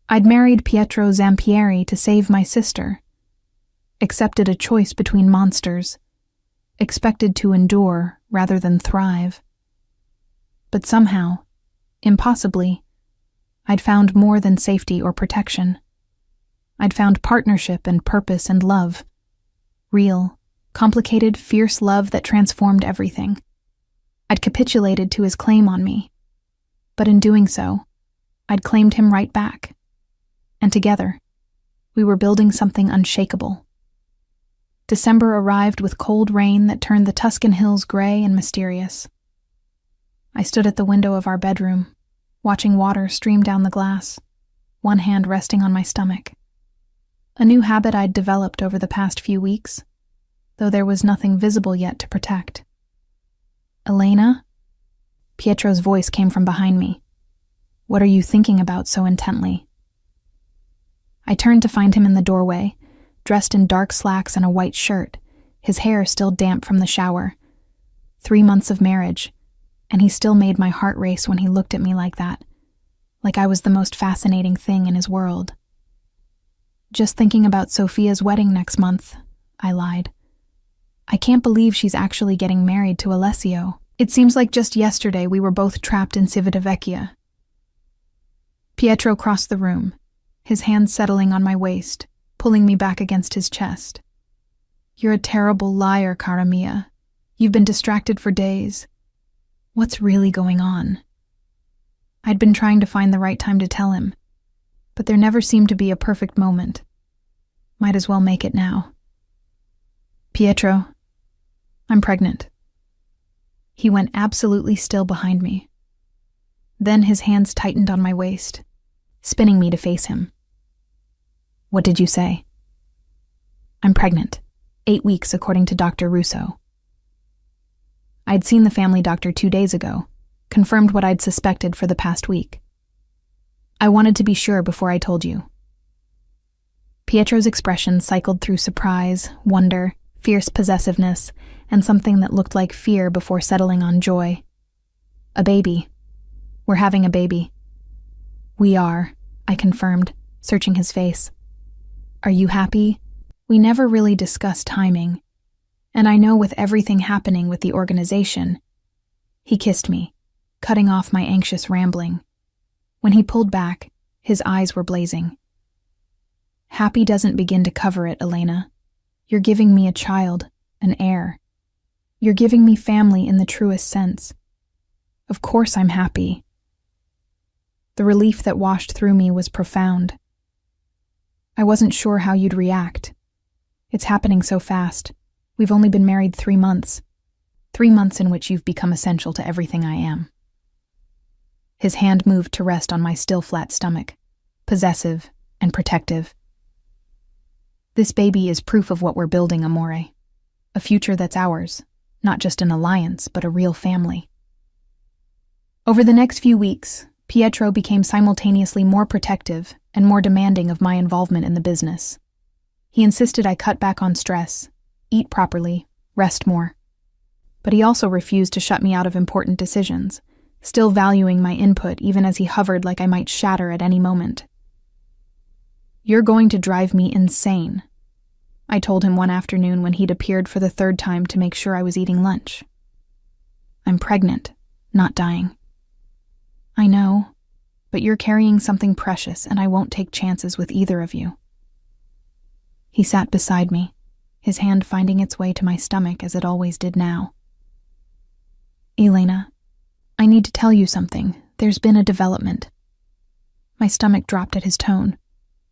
I'd married Pietro Zampieri to save my sister, accepted a choice between monsters, expected to endure rather than thrive. But somehow, impossibly, I'd found more than safety or protection. I'd found partnership and purpose and love. Real, complicated, fierce love that transformed everything. I'd capitulated to his claim on me. But in doing so, I'd claimed him right back. And together, we were building something unshakable. December arrived with cold rain that turned the Tuscan hills gray and mysterious. I stood at the window of our bedroom, watching water stream down the glass, one hand resting on my stomach. A new habit I'd developed over the past few weeks, though there was nothing visible yet to protect. "Elena?" Pietro's voice came from behind me. "What are you thinking about so intently?" I turned to find him in the doorway, dressed in dark slacks and a white shirt, his hair still damp from the shower. 3 months of marriage, and he still made my heart race when he looked at me like that, like I was the most fascinating thing in his world. "Just thinking about Sophia's wedding next month," I lied. "I can't believe she's actually getting married to Alessio. It seems like just yesterday we were both trapped in Civitavecchia." Pietro crossed the room, his hand settling on my waist, pulling me back against his chest. "You're a terrible liar, cara mia. You've been distracted for days. What's really going on?" I'd been trying to find the right time to tell him, but there never seemed to be a perfect moment. Might as well make it now. "Pietro, I'm pregnant." He went absolutely still behind me. Then his hands tightened on my waist, spinning me to face him. "What did you say?" "I'm pregnant. 8 weeks, according to Dr. Russo." I'd seen the family doctor 2 days ago, confirmed what I'd suspected for the past week. "I wanted to be sure before I told you." Pietro's expression cycled through surprise, wonder, fierce possessiveness, and something that looked like fear before settling on joy. "A baby. We're having a baby." "We are," I confirmed, searching his face. "Are you happy?" We never really discussed timing, and I know with everything happening with the organization. He kissed me, cutting off my anxious rambling. When he pulled back, his eyes were blazing. "Happy doesn't begin to cover it, Elena. You're giving me a child, an heir. You're giving me family in the truest sense. Of course I'm happy." The relief that washed through me was profound. "I wasn't sure how you'd react. It's happening so fast. We've only been married 3 months. 3 months in which you've become essential to everything I am." His hand moved to rest on my still flat stomach, possessive and protective. "This baby is proof of what we're building, amore. A future that's ours, not just an alliance, but a real family." Over the next few weeks, Pietro became simultaneously more protective and more demanding of my involvement in the business. He insisted I cut back on stress, eat properly, rest more. But he also refused to shut me out of important decisions, still valuing my input even as he hovered like I might shatter at any moment. "You're going to drive me insane," I told him one afternoon when he'd appeared for the 3rd time to make sure I was eating lunch. "I'm pregnant, not dying." "I know, but you're carrying something precious and I won't take chances with either of you." He sat beside me, his hand finding its way to my stomach as it always did now. "Elena, I need to tell you something. There's been a development." My stomach dropped at his tone.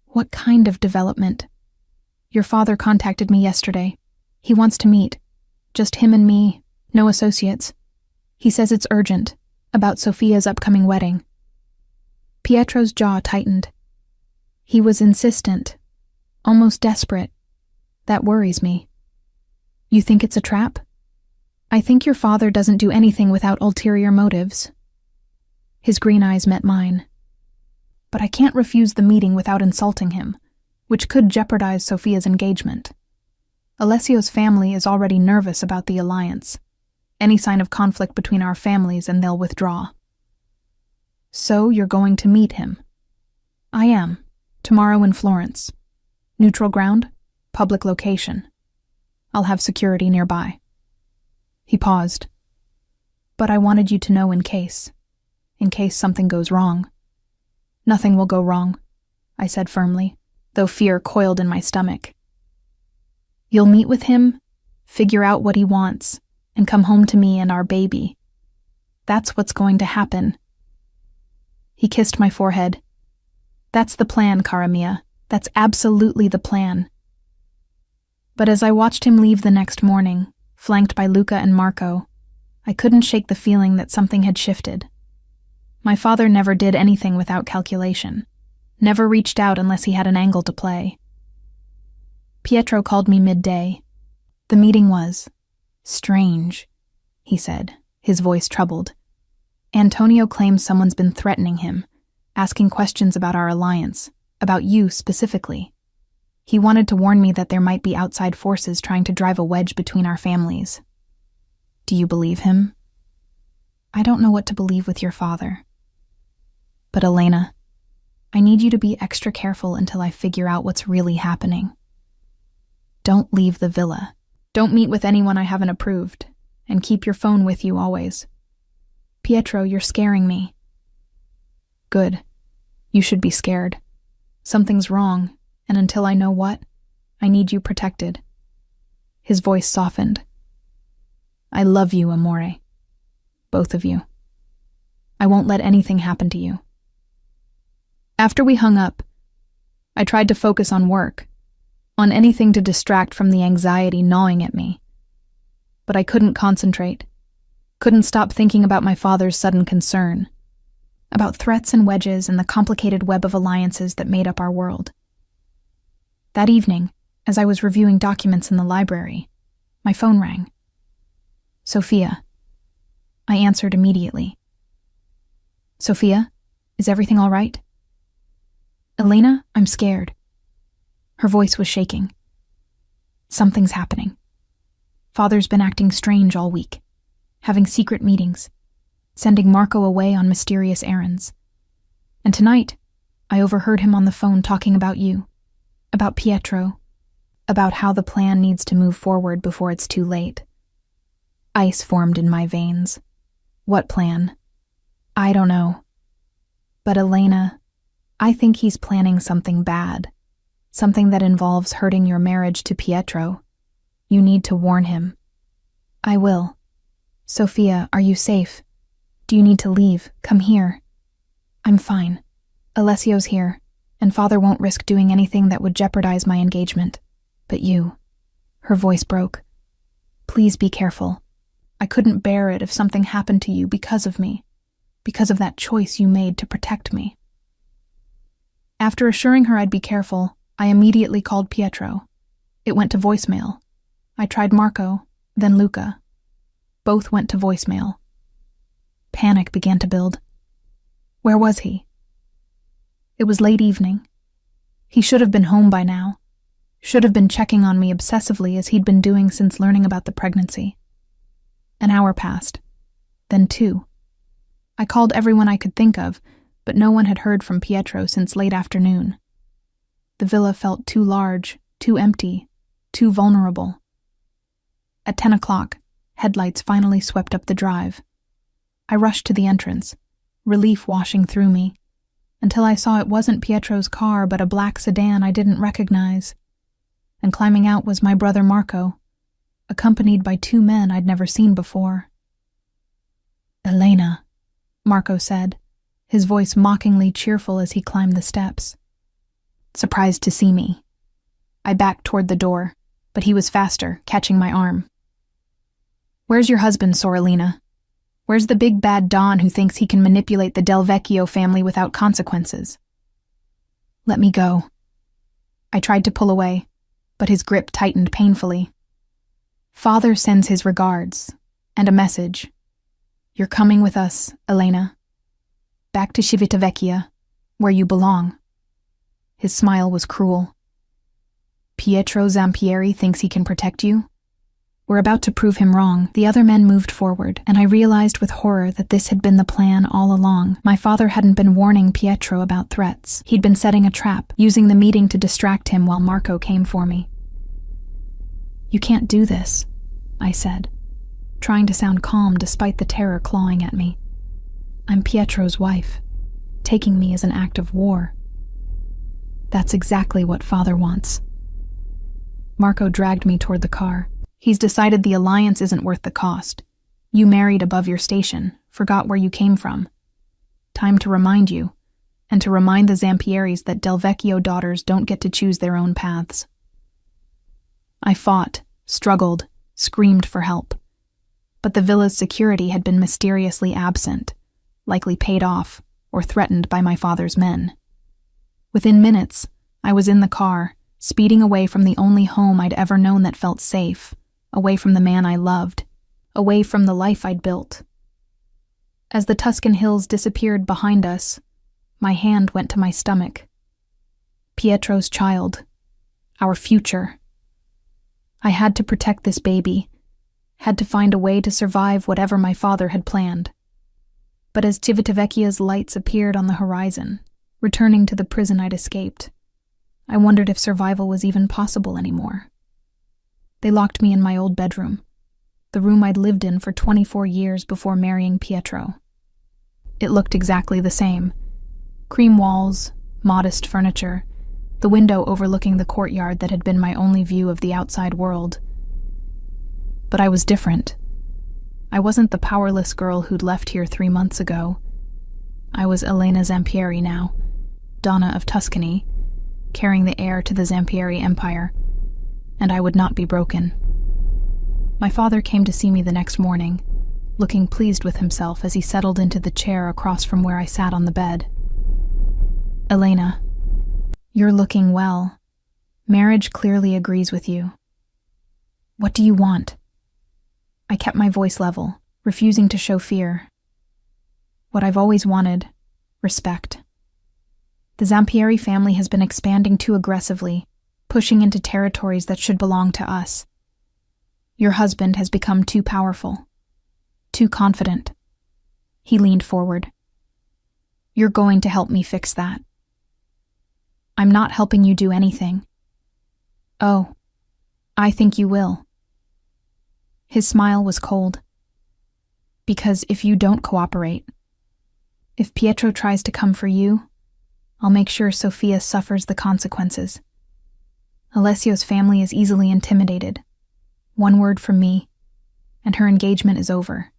"What kind of development?" "Your father contacted me yesterday. He wants to meet. Just him and me, no associates. He says it's urgent, about Sophia's upcoming wedding." Pietro's jaw tightened. He was insistent, almost desperate. That worries me. "You think it's a trap?" "I think your father doesn't do anything without ulterior motives." His green eyes met mine. "But I can't refuse the meeting without insulting him, which could jeopardize Sophia's engagement. Alessio's family is already nervous about the alliance. Any sign of conflict between our families and they'll withdraw." "So you're going to meet him?" "I am. Tomorrow in Florence. Neutral ground, public location. I'll have security nearby." He paused. "But I wanted you to know in case something goes wrong." "Nothing will go wrong," I said firmly, though fear coiled in my stomach. "You'll meet with him, figure out what he wants, and come home to me and our baby. That's what's going to happen." He kissed my forehead. "That's the plan, cara mia. That's absolutely the plan." But as I watched him leave the next morning, flanked by Luca and Marco, I couldn't shake the feeling that something had shifted. My father never did anything without calculation, never reached out unless he had an angle to play. Pietro called me midday. The meeting was strange, he said, his voice troubled. "Antonio claims someone's been threatening him, asking questions about our alliance, about you specifically. He wanted to warn me that there might be outside forces trying to drive a wedge between our families." "Do you believe him?" "I don't know what to believe with your father. But Elena, I need you to be extra careful until I figure out what's really happening. Don't leave the villa. Don't meet with anyone I haven't approved, and keep your phone with you always. Pietro, you're scaring me." "Good. You should be scared. Something's wrong, And until I know what, I need you protected." His voice softened. "I love you, amore. Both of you. I won't let anything happen to you." After we hung up, I tried to focus on work, on anything to distract from the anxiety gnawing at me. But I couldn't concentrate, couldn't stop thinking about my father's sudden concern, about threats and wedges and the complicated web of alliances that made up our world. That evening, as I was reviewing documents in the library, my phone rang. "Sophia." I answered immediately. "Sophia, is everything all right?" "Elena, I'm scared." Her voice was shaking. "Something's happening. Father's been acting strange all week, having secret meetings, sending Marco away on mysterious errands. And tonight, I overheard him on the phone talking about you, about Pietro, about how the plan needs to move forward before it's too late." Ice formed in my veins. "What plan?" "I don't know. But Elena, I think he's planning something bad, something that involves hurting your marriage to Pietro. You need to warn him." "I will. Sophia, are you safe? Do you need to leave? Come here." "I'm fine. Alessio's here, and Father won't risk doing anything that would jeopardize my engagement. But you..." Her voice broke. "Please be careful. I couldn't bear it if something happened to you because of me, because of that choice you made to protect me." After assuring her I'd be careful, I immediately called Pietro. It went to voicemail. I tried Marco, then Luca. Both went to voicemail. Panic began to build. Where was he? It was late evening. He should have been home by now. Should have been checking on me obsessively as he'd been doing since learning about the pregnancy. An hour passed. Then 2. I called everyone I could think of, but no one had heard from Pietro since late afternoon. The villa felt too large, too empty, too vulnerable. At 10 o'clock, headlights finally swept up the drive. I rushed to the entrance, relief washing through me, until I saw it wasn't Pietro's car but a black sedan I didn't recognize. And climbing out was my brother Marco, accompanied by 2 men I'd never seen before. "Elena," Marco said, his voice mockingly cheerful as he climbed the steps. Surprised to see me. I backed toward the door, but he was faster, catching my arm. "Where's your husband, Sorellina? Where's the big bad Don who thinks he can manipulate the Del Vecchio family without consequences?" "Let me go." I tried to pull away, but his grip tightened painfully. "Father sends his regards, and a message. You're coming with us, Elena. Back to Civitavecchia, where you belong." His smile was cruel. "Pietro Zampieri thinks he can protect you? We're about to prove him wrong." The other men moved forward, and I realized with horror that this had been the plan all along. My father hadn't been warning Pietro about threats. He'd been setting a trap, using the meeting to distract him while Marco came for me. "You can't do this," I said, trying to sound calm despite the terror clawing at me. "I'm Pietro's wife. Taking me is an act of war." "That's exactly what Father wants." Marco dragged me toward the car. "He's decided the alliance isn't worth the cost. You married above your station, forgot where you came from. Time to remind you, and to remind the Zampieris that Del Vecchio daughters don't get to choose their own paths." I fought, struggled, screamed for help. But the villa's security had been mysteriously absent, likely paid off or threatened by my father's men. Within minutes, I was in the car, speeding away from the only home I'd ever known that felt safe, away from the man I loved, away from the life I'd built. As the Tuscan hills disappeared behind us, my hand went to my stomach. Pietro's child, our future. I had to protect this baby, had to find a way to survive whatever my father had planned. But as Civitavecchia's lights appeared on the horizon, returning to the prison I'd escaped, I wondered if survival was even possible anymore. They locked me in my old bedroom, the room I'd lived in for 24 years before marrying Pietro. It looked exactly the same. Cream walls, modest furniture, the window overlooking the courtyard that had been my only view of the outside world. But I was different. I wasn't the powerless girl who'd left here 3 months ago. I was Elena Zampieri now, Donna of Tuscany, carrying the heir to the Zampieri Empire, and I would not be broken. My father came to see me the next morning, looking pleased with himself as he settled into the chair across from where I sat on the bed. "Elena, you're looking well. Marriage clearly agrees with you. What do you want?" I kept my voice level, refusing to show fear. "What I've always wanted, respect. The Zampieri family has been expanding too aggressively, pushing into territories that should belong to us. Your husband has become too powerful, too confident." He leaned forward. "You're going to help me fix that." "I'm not helping you do anything." "Oh, I think you will." His smile was cold. "Because if you don't cooperate, if Pietro tries to come for you, I'll make sure Sofia suffers the consequences. Alessio's family is easily intimidated. One word from me, and her engagement is over.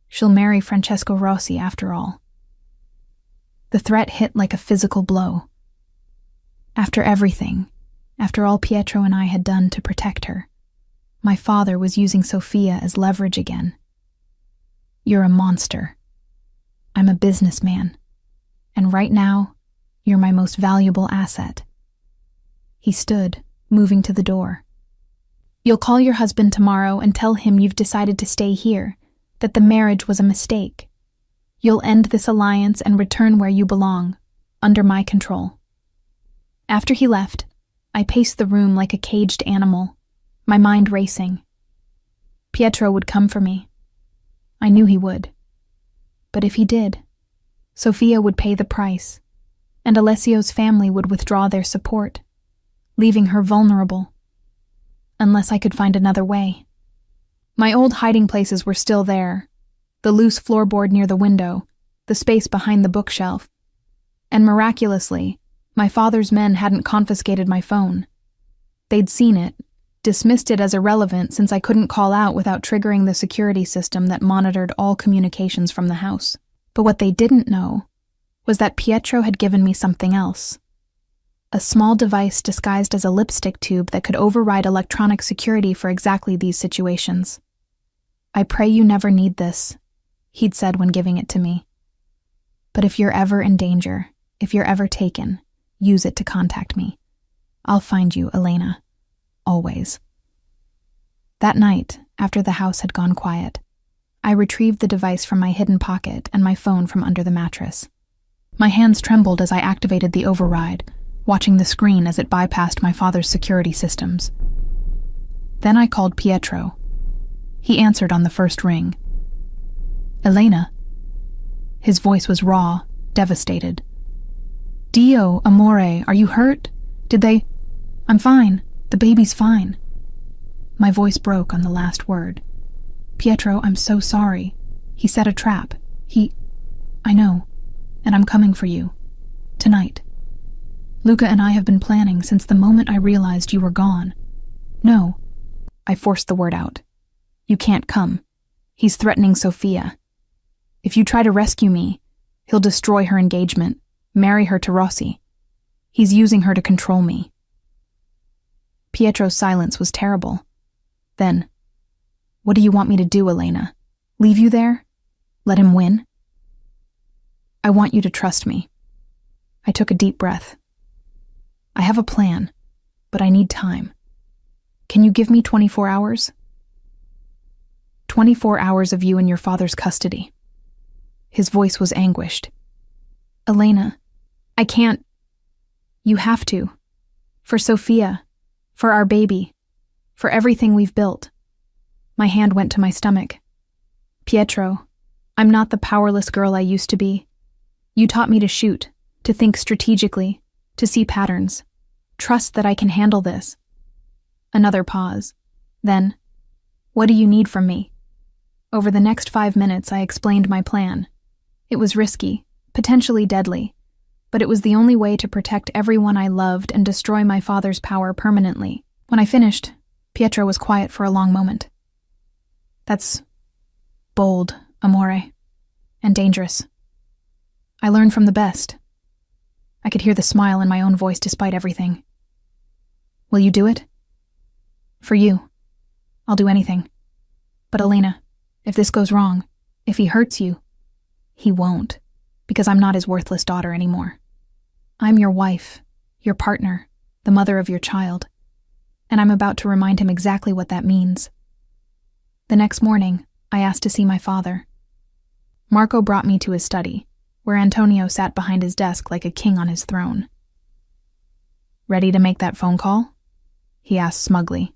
She'll marry Francesco Rossi after all." The threat hit like a physical blow. After everything, after all Pietro and I had done to protect her, my father was using Sofia as leverage again. "You're a monster. I'm a businessman, and right now, you're my most valuable asset." He stood, moving to the door. "You'll call your husband tomorrow and tell him you've decided to stay here, that the marriage was a mistake. You'll end this alliance and return where you belong, under my control." After he left, I paced the room like a caged animal, my mind racing. Pietro would come for me. I knew he would. But if he did, Sofia would pay the price, and Alessio's family would withdraw their support, leaving her vulnerable, unless I could find another way. My old hiding places were still there, the loose floorboard near the window, the space behind the bookshelf, and miraculously, my father's men hadn't confiscated my phone. They'd seen it, dismissed it as irrelevant since I couldn't call out without triggering the security system that monitored all communications from the house. But what they didn't know was that Pietro had given me something else. A small device disguised as a lipstick tube that could override electronic security for exactly these situations. "I pray you never need this," he'd said when giving it to me. "But if you're ever in danger, if you're ever taken, use it to contact me. I'll find you, Elena. Always." That night, after the house had gone quiet, I retrieved the device from my hidden pocket and my phone from under the mattress. My hands trembled as I activated the override, watching the screen as it bypassed my father's security systems. Then I called Pietro. He answered on the first ring. "Elena." His voice was raw, devastated. "Dio, amore, are you hurt? Did they—" "I'm fine. The baby's fine." My voice broke on the last word. "Pietro, I'm so sorry. He set a trap. I know, and I'm coming for you. Tonight. Luca and I have been planning since the moment I realized you were gone." "No." I forced the word out. "You can't come. He's threatening Sofia. If you try to rescue me, he'll destroy her engagement, marry her to Rossi. He's using her to control me." Pietro's silence was terrible. Then, "What do you want me to do, Elena? Leave you there? Let him win?" "I want you to trust me." I took a deep breath. "I have a plan, but I need time. Can you give me 24 hours? 24 hours of you in your father's custody." His voice was anguished. "Elena, I can't. You have to. For Sofia, for our baby, for everything we've built." My hand went to my stomach. "Pietro, I'm not the powerless girl I used to be. You taught me to shoot, to think strategically, to see patterns. Trust that I can handle this." Another pause. Then, "What do you need from me?" Over the next 5 minutes, I explained my plan. It was risky, potentially deadly, but it was the only way to protect everyone I loved and destroy my father's power permanently. When I finished, Pietro was quiet for a long moment. That's bold, amore, and dangerous. I learned from the best. I could hear the smile in my own voice despite everything. Will you do it? For you. I'll do anything. But Elena, if this goes wrong, if he hurts you, he won't, because I'm not his worthless daughter anymore. I'm your wife, your partner, the mother of your child, and I'm about to remind him exactly what that means. The next morning, I asked to see my father. Marco brought me to his study, where Antonio sat behind his desk like a king on his throne. Ready to make that phone call? He asked smugly.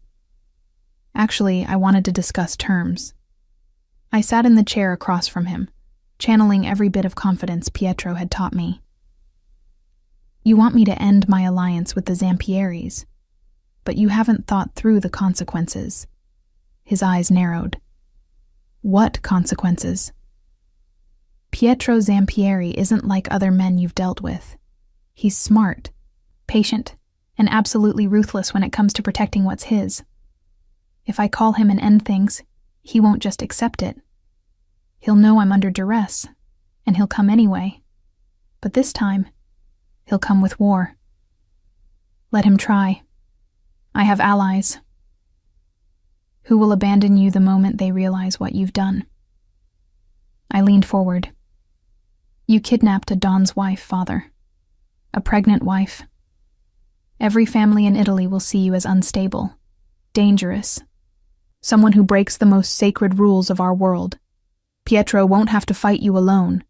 Actually, I wanted to discuss terms. I sat in the chair across from him, channeling every bit of confidence Pietro had taught me. You want me to end my alliance with the Zampieris, but you haven't thought through the consequences. His eyes narrowed. What consequences? Pietro Zampieri isn't like other men you've dealt with. He's smart, patient, and absolutely ruthless when it comes to protecting what's his. If I call him and end things, he won't just accept it. He'll know I'm under duress, and he'll come anyway. But this time, he'll come with war. Let him try. I have allies who will abandon you the moment they realize what you've done. I leaned forward. You kidnapped a Don's wife, Father. A pregnant wife. Every family in Italy will see you as unstable, dangerous, someone who breaks the most sacred rules of our world. Pietro won't have to fight you alone.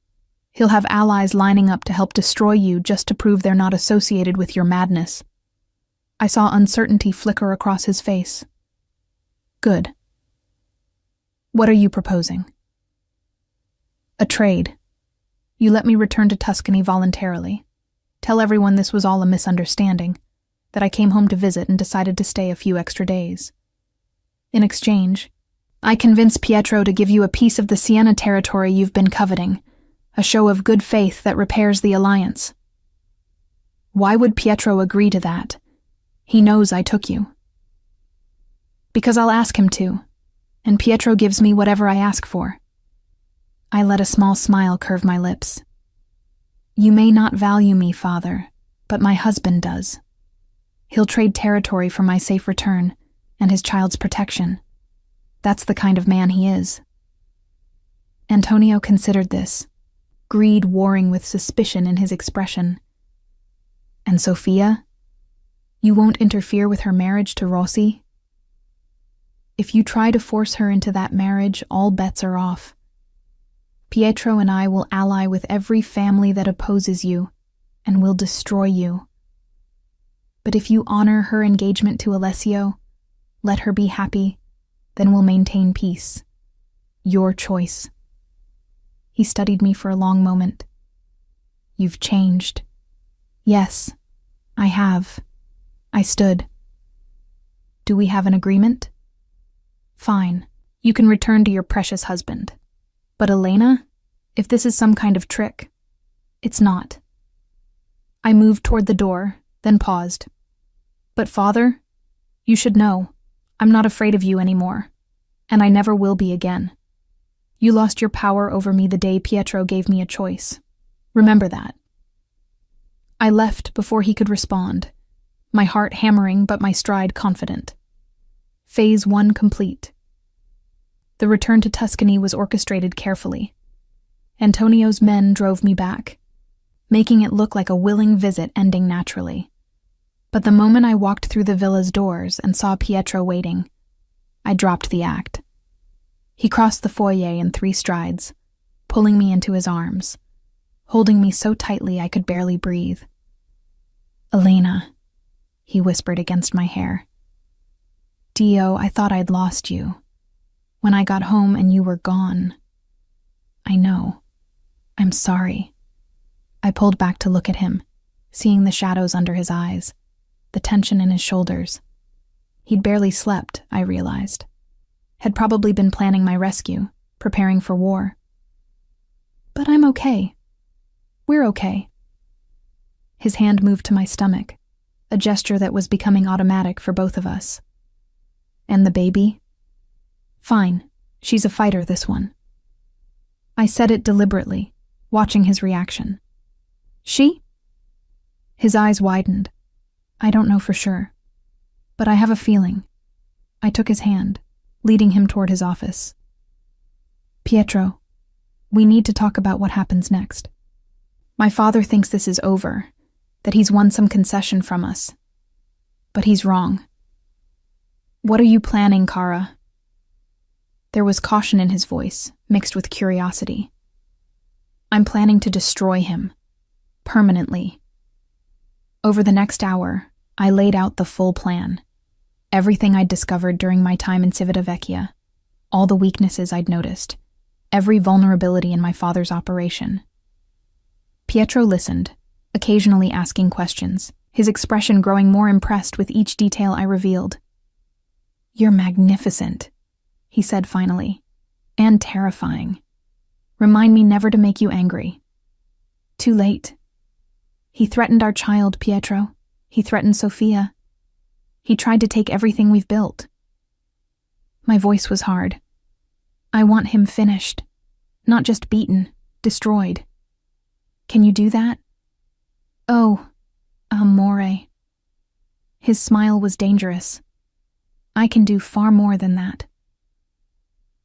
He'll have allies lining up to help destroy you just to prove they're not associated with your madness. I saw uncertainty flicker across his face. Good. What are you proposing? A trade. You let me return to Tuscany voluntarily. Tell everyone this was all a misunderstanding, that I came home to visit and decided to stay a few extra days. In exchange, I convinced Pietro to give you a piece of the Siena territory you've been coveting, a show of good faith that repairs the alliance. Why would Pietro agree to that? He knows I took you. Because I'll ask him to, and Pietro gives me whatever I ask for. I let a small smile curve my lips. You may not value me, Father, but my husband does. He'll trade territory for my safe return and his child's protection. That's the kind of man he is. Antonio considered this, greed warring with suspicion in his expression. And Sophia? You won't interfere with her marriage to Rossi? If you try to force her into that marriage, all bets are off. Pietro and I will ally with every family that opposes you, and will destroy you. But if you honor her engagement to Alessio, let her be happy, then we'll maintain peace. Your choice. He studied me for a long moment. You've changed. Yes, I have. I stood. Do we have an agreement? Fine. You can return to your precious husband. But Elena, if this is some kind of trick, it's not. I moved toward the door, then paused. But Father, you should know, I'm not afraid of you anymore, and I never will be again. You lost your power over me the day Pietro gave me a choice. Remember that. I left before he could respond, my heart hammering but my stride confident. Phase 1 complete. The return to Tuscany was orchestrated carefully. Antonio's men drove me back, making it look like a willing visit ending naturally. But the moment I walked through the villa's doors and saw Pietro waiting, I dropped the act. He crossed the foyer in 3 strides, pulling me into his arms, holding me so tightly I could barely breathe. Elena, he whispered against my hair. Dio, I thought I'd lost you. When I got home and you were gone. I know. I'm sorry. I pulled back to look at him, seeing the shadows under his eyes, the tension in his shoulders. He'd barely slept, I realized. Had probably been planning my rescue, preparing for war. But I'm okay. We're okay. His hand moved to my stomach, a gesture that was becoming automatic for both of us. And the baby? Fine, she's a fighter, this one. I said it deliberately, watching his reaction. She? His eyes widened. I don't know for sure, but I have a feeling. I took his hand, leading him toward his office. Pietro, we need to talk about what happens next. My father thinks this is over, that he's won some concession from us. But he's wrong. What are you planning, Cara? There was caution in his voice, mixed with curiosity. I'm planning to destroy him. Permanently. Over the next hour, I laid out the full plan. Everything I'd discovered during my time in Civitavecchia, all the weaknesses I'd noticed, every vulnerability in my father's operation. Pietro listened, occasionally asking questions, his expression growing more impressed with each detail I revealed. You're magnificent, he said finally, and terrifying. Remind me never to make you angry. Too late. He threatened our child, Pietro. He threatened Sofia. He tried to take everything we've built. My voice was hard. I want him finished, not just beaten, destroyed. Can you do that? Oh, amore. His smile was dangerous. I can do far more than that.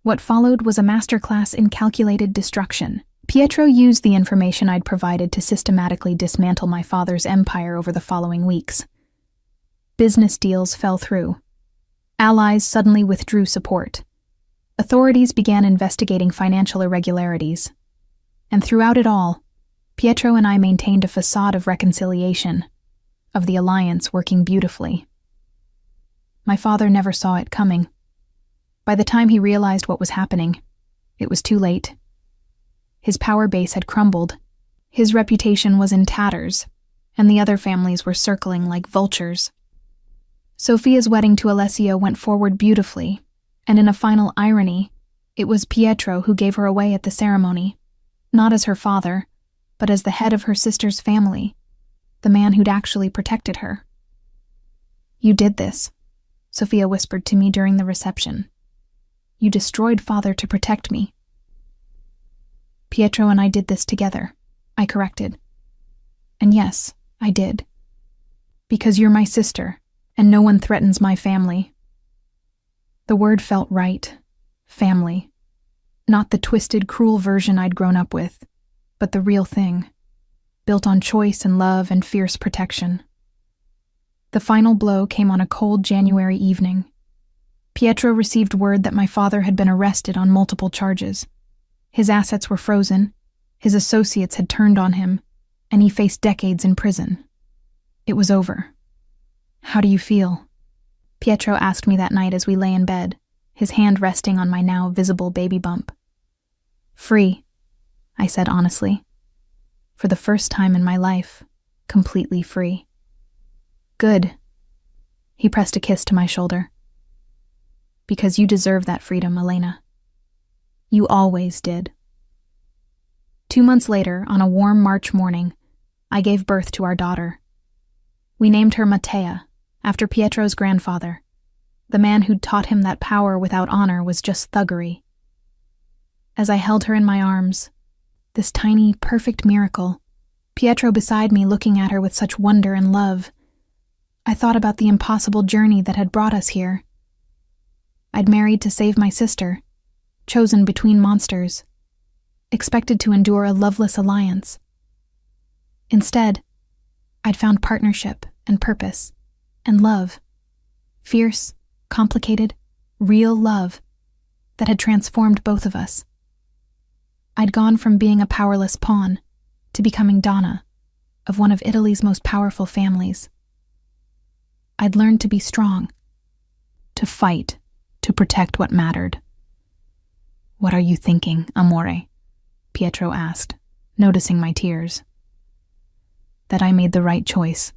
What followed was a masterclass in calculated destruction. Pietro used the information I'd provided to systematically dismantle my father's empire over the following weeks. Business deals fell through. Allies suddenly withdrew support. Authorities began investigating financial irregularities. And throughout it all, Pietro and I maintained a facade of reconciliation, of the alliance working beautifully. My father never saw it coming. By the time he realized what was happening, it was too late. His power base had crumbled, his reputation was in tatters, and the other families were circling like vultures. Sofia's wedding to Alessio went forward beautifully, and in a final irony, it was Pietro who gave her away at the ceremony, not as her father, but as the head of her sister's family, the man who'd actually protected her. You did this, Sofia whispered to me during the reception. You destroyed father to protect me. Pietro and I did this together, I corrected. And yes, I did. Because you're my sister, and no one threatens my family. The word felt right. Family. Not the twisted, cruel version I'd grown up with, but the real thing, built on choice and love and fierce protection. The final blow came on a cold January evening. Pietro received word that my father had been arrested on multiple charges. His assets were frozen, his associates had turned on him, and he faced decades in prison. It was over. How do you feel? Pietro asked me that night as we lay in bed, his hand resting on my now visible baby bump. Free, I said honestly. For the first time in my life, completely free. Good. He pressed a kiss to my shoulder. Because you deserve that freedom, Elena. You always did. 2 months later, on a warm March morning, I gave birth to our daughter. We named her Mattea, after Pietro's grandfather, the man who'd taught him that power without honor was just thuggery. As I held her in my arms, this tiny, perfect miracle, Pietro beside me looking at her with such wonder and love, I thought about the impossible journey that had brought us here. I'd married to save my sister, chosen between monsters, expected to endure a loveless alliance. Instead, I'd found partnership and purpose and love, fierce, complicated, real love that had transformed both of us. I'd gone from being a powerless pawn to becoming Donna of one of Italy's most powerful families. I'd learned to be strong, to fight, to protect what mattered. What are you thinking, amore? Pietro asked, noticing my tears. That I made the right choice,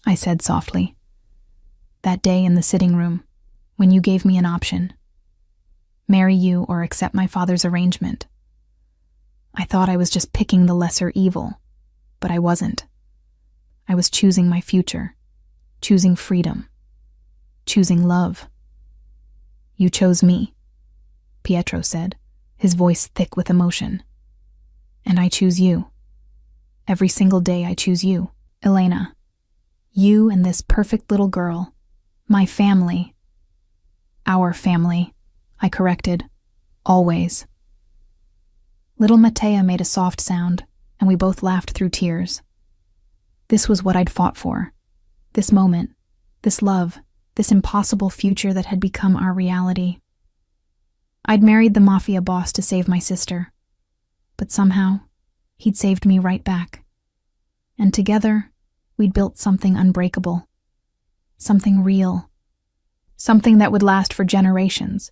I said softly. That day in the sitting room, when you gave me an option, marry you or accept my father's arrangement. I thought I was just picking the lesser evil, but I wasn't. I was choosing my future, choosing freedom, choosing love. You chose me, Pietro said, his voice thick with emotion. And I choose you. Every single day I choose you, Elena. You and this perfect little girl. My family. Our family, I corrected. Always. Little Mattea made a soft sound, and we both laughed through tears. This was what I'd fought for. This moment, this love, this impossible future that had become our reality. I'd married the Mafia boss to save my sister, but somehow, he'd saved me right back. And together, we'd built something unbreakable. Something real. Something that would last for generations.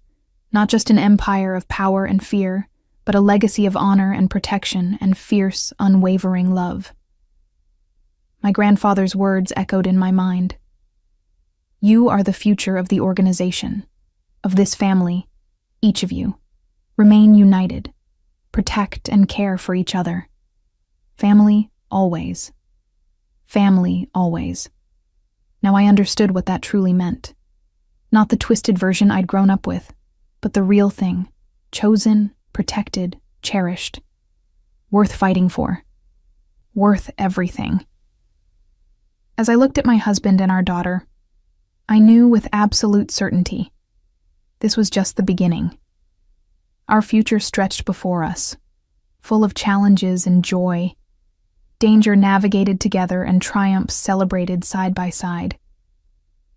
Not just an empire of power and fear, but a legacy of honor and protection and fierce, unwavering love. My grandfather's words echoed in my mind. You are the future of the organization, of this family, each of you. Remain united. Protect and care for each other. Family, always. Family, always. Now I understood what that truly meant. Not the twisted version I'd grown up with, but the real thing, chosen, protected, cherished. Worth fighting for. Worth everything. As I looked at my husband and our daughter, I knew with absolute certainty this was just the beginning. Our future stretched before us, full of challenges and joy, danger navigated together and triumphs celebrated side by side.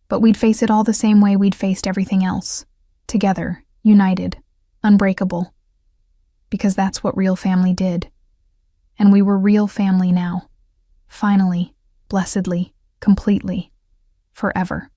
But we'd face it all the same way we'd faced everything else, together, united, unbreakable. Because that's what real family did. And we were real family now. Finally, blessedly, completely, forever.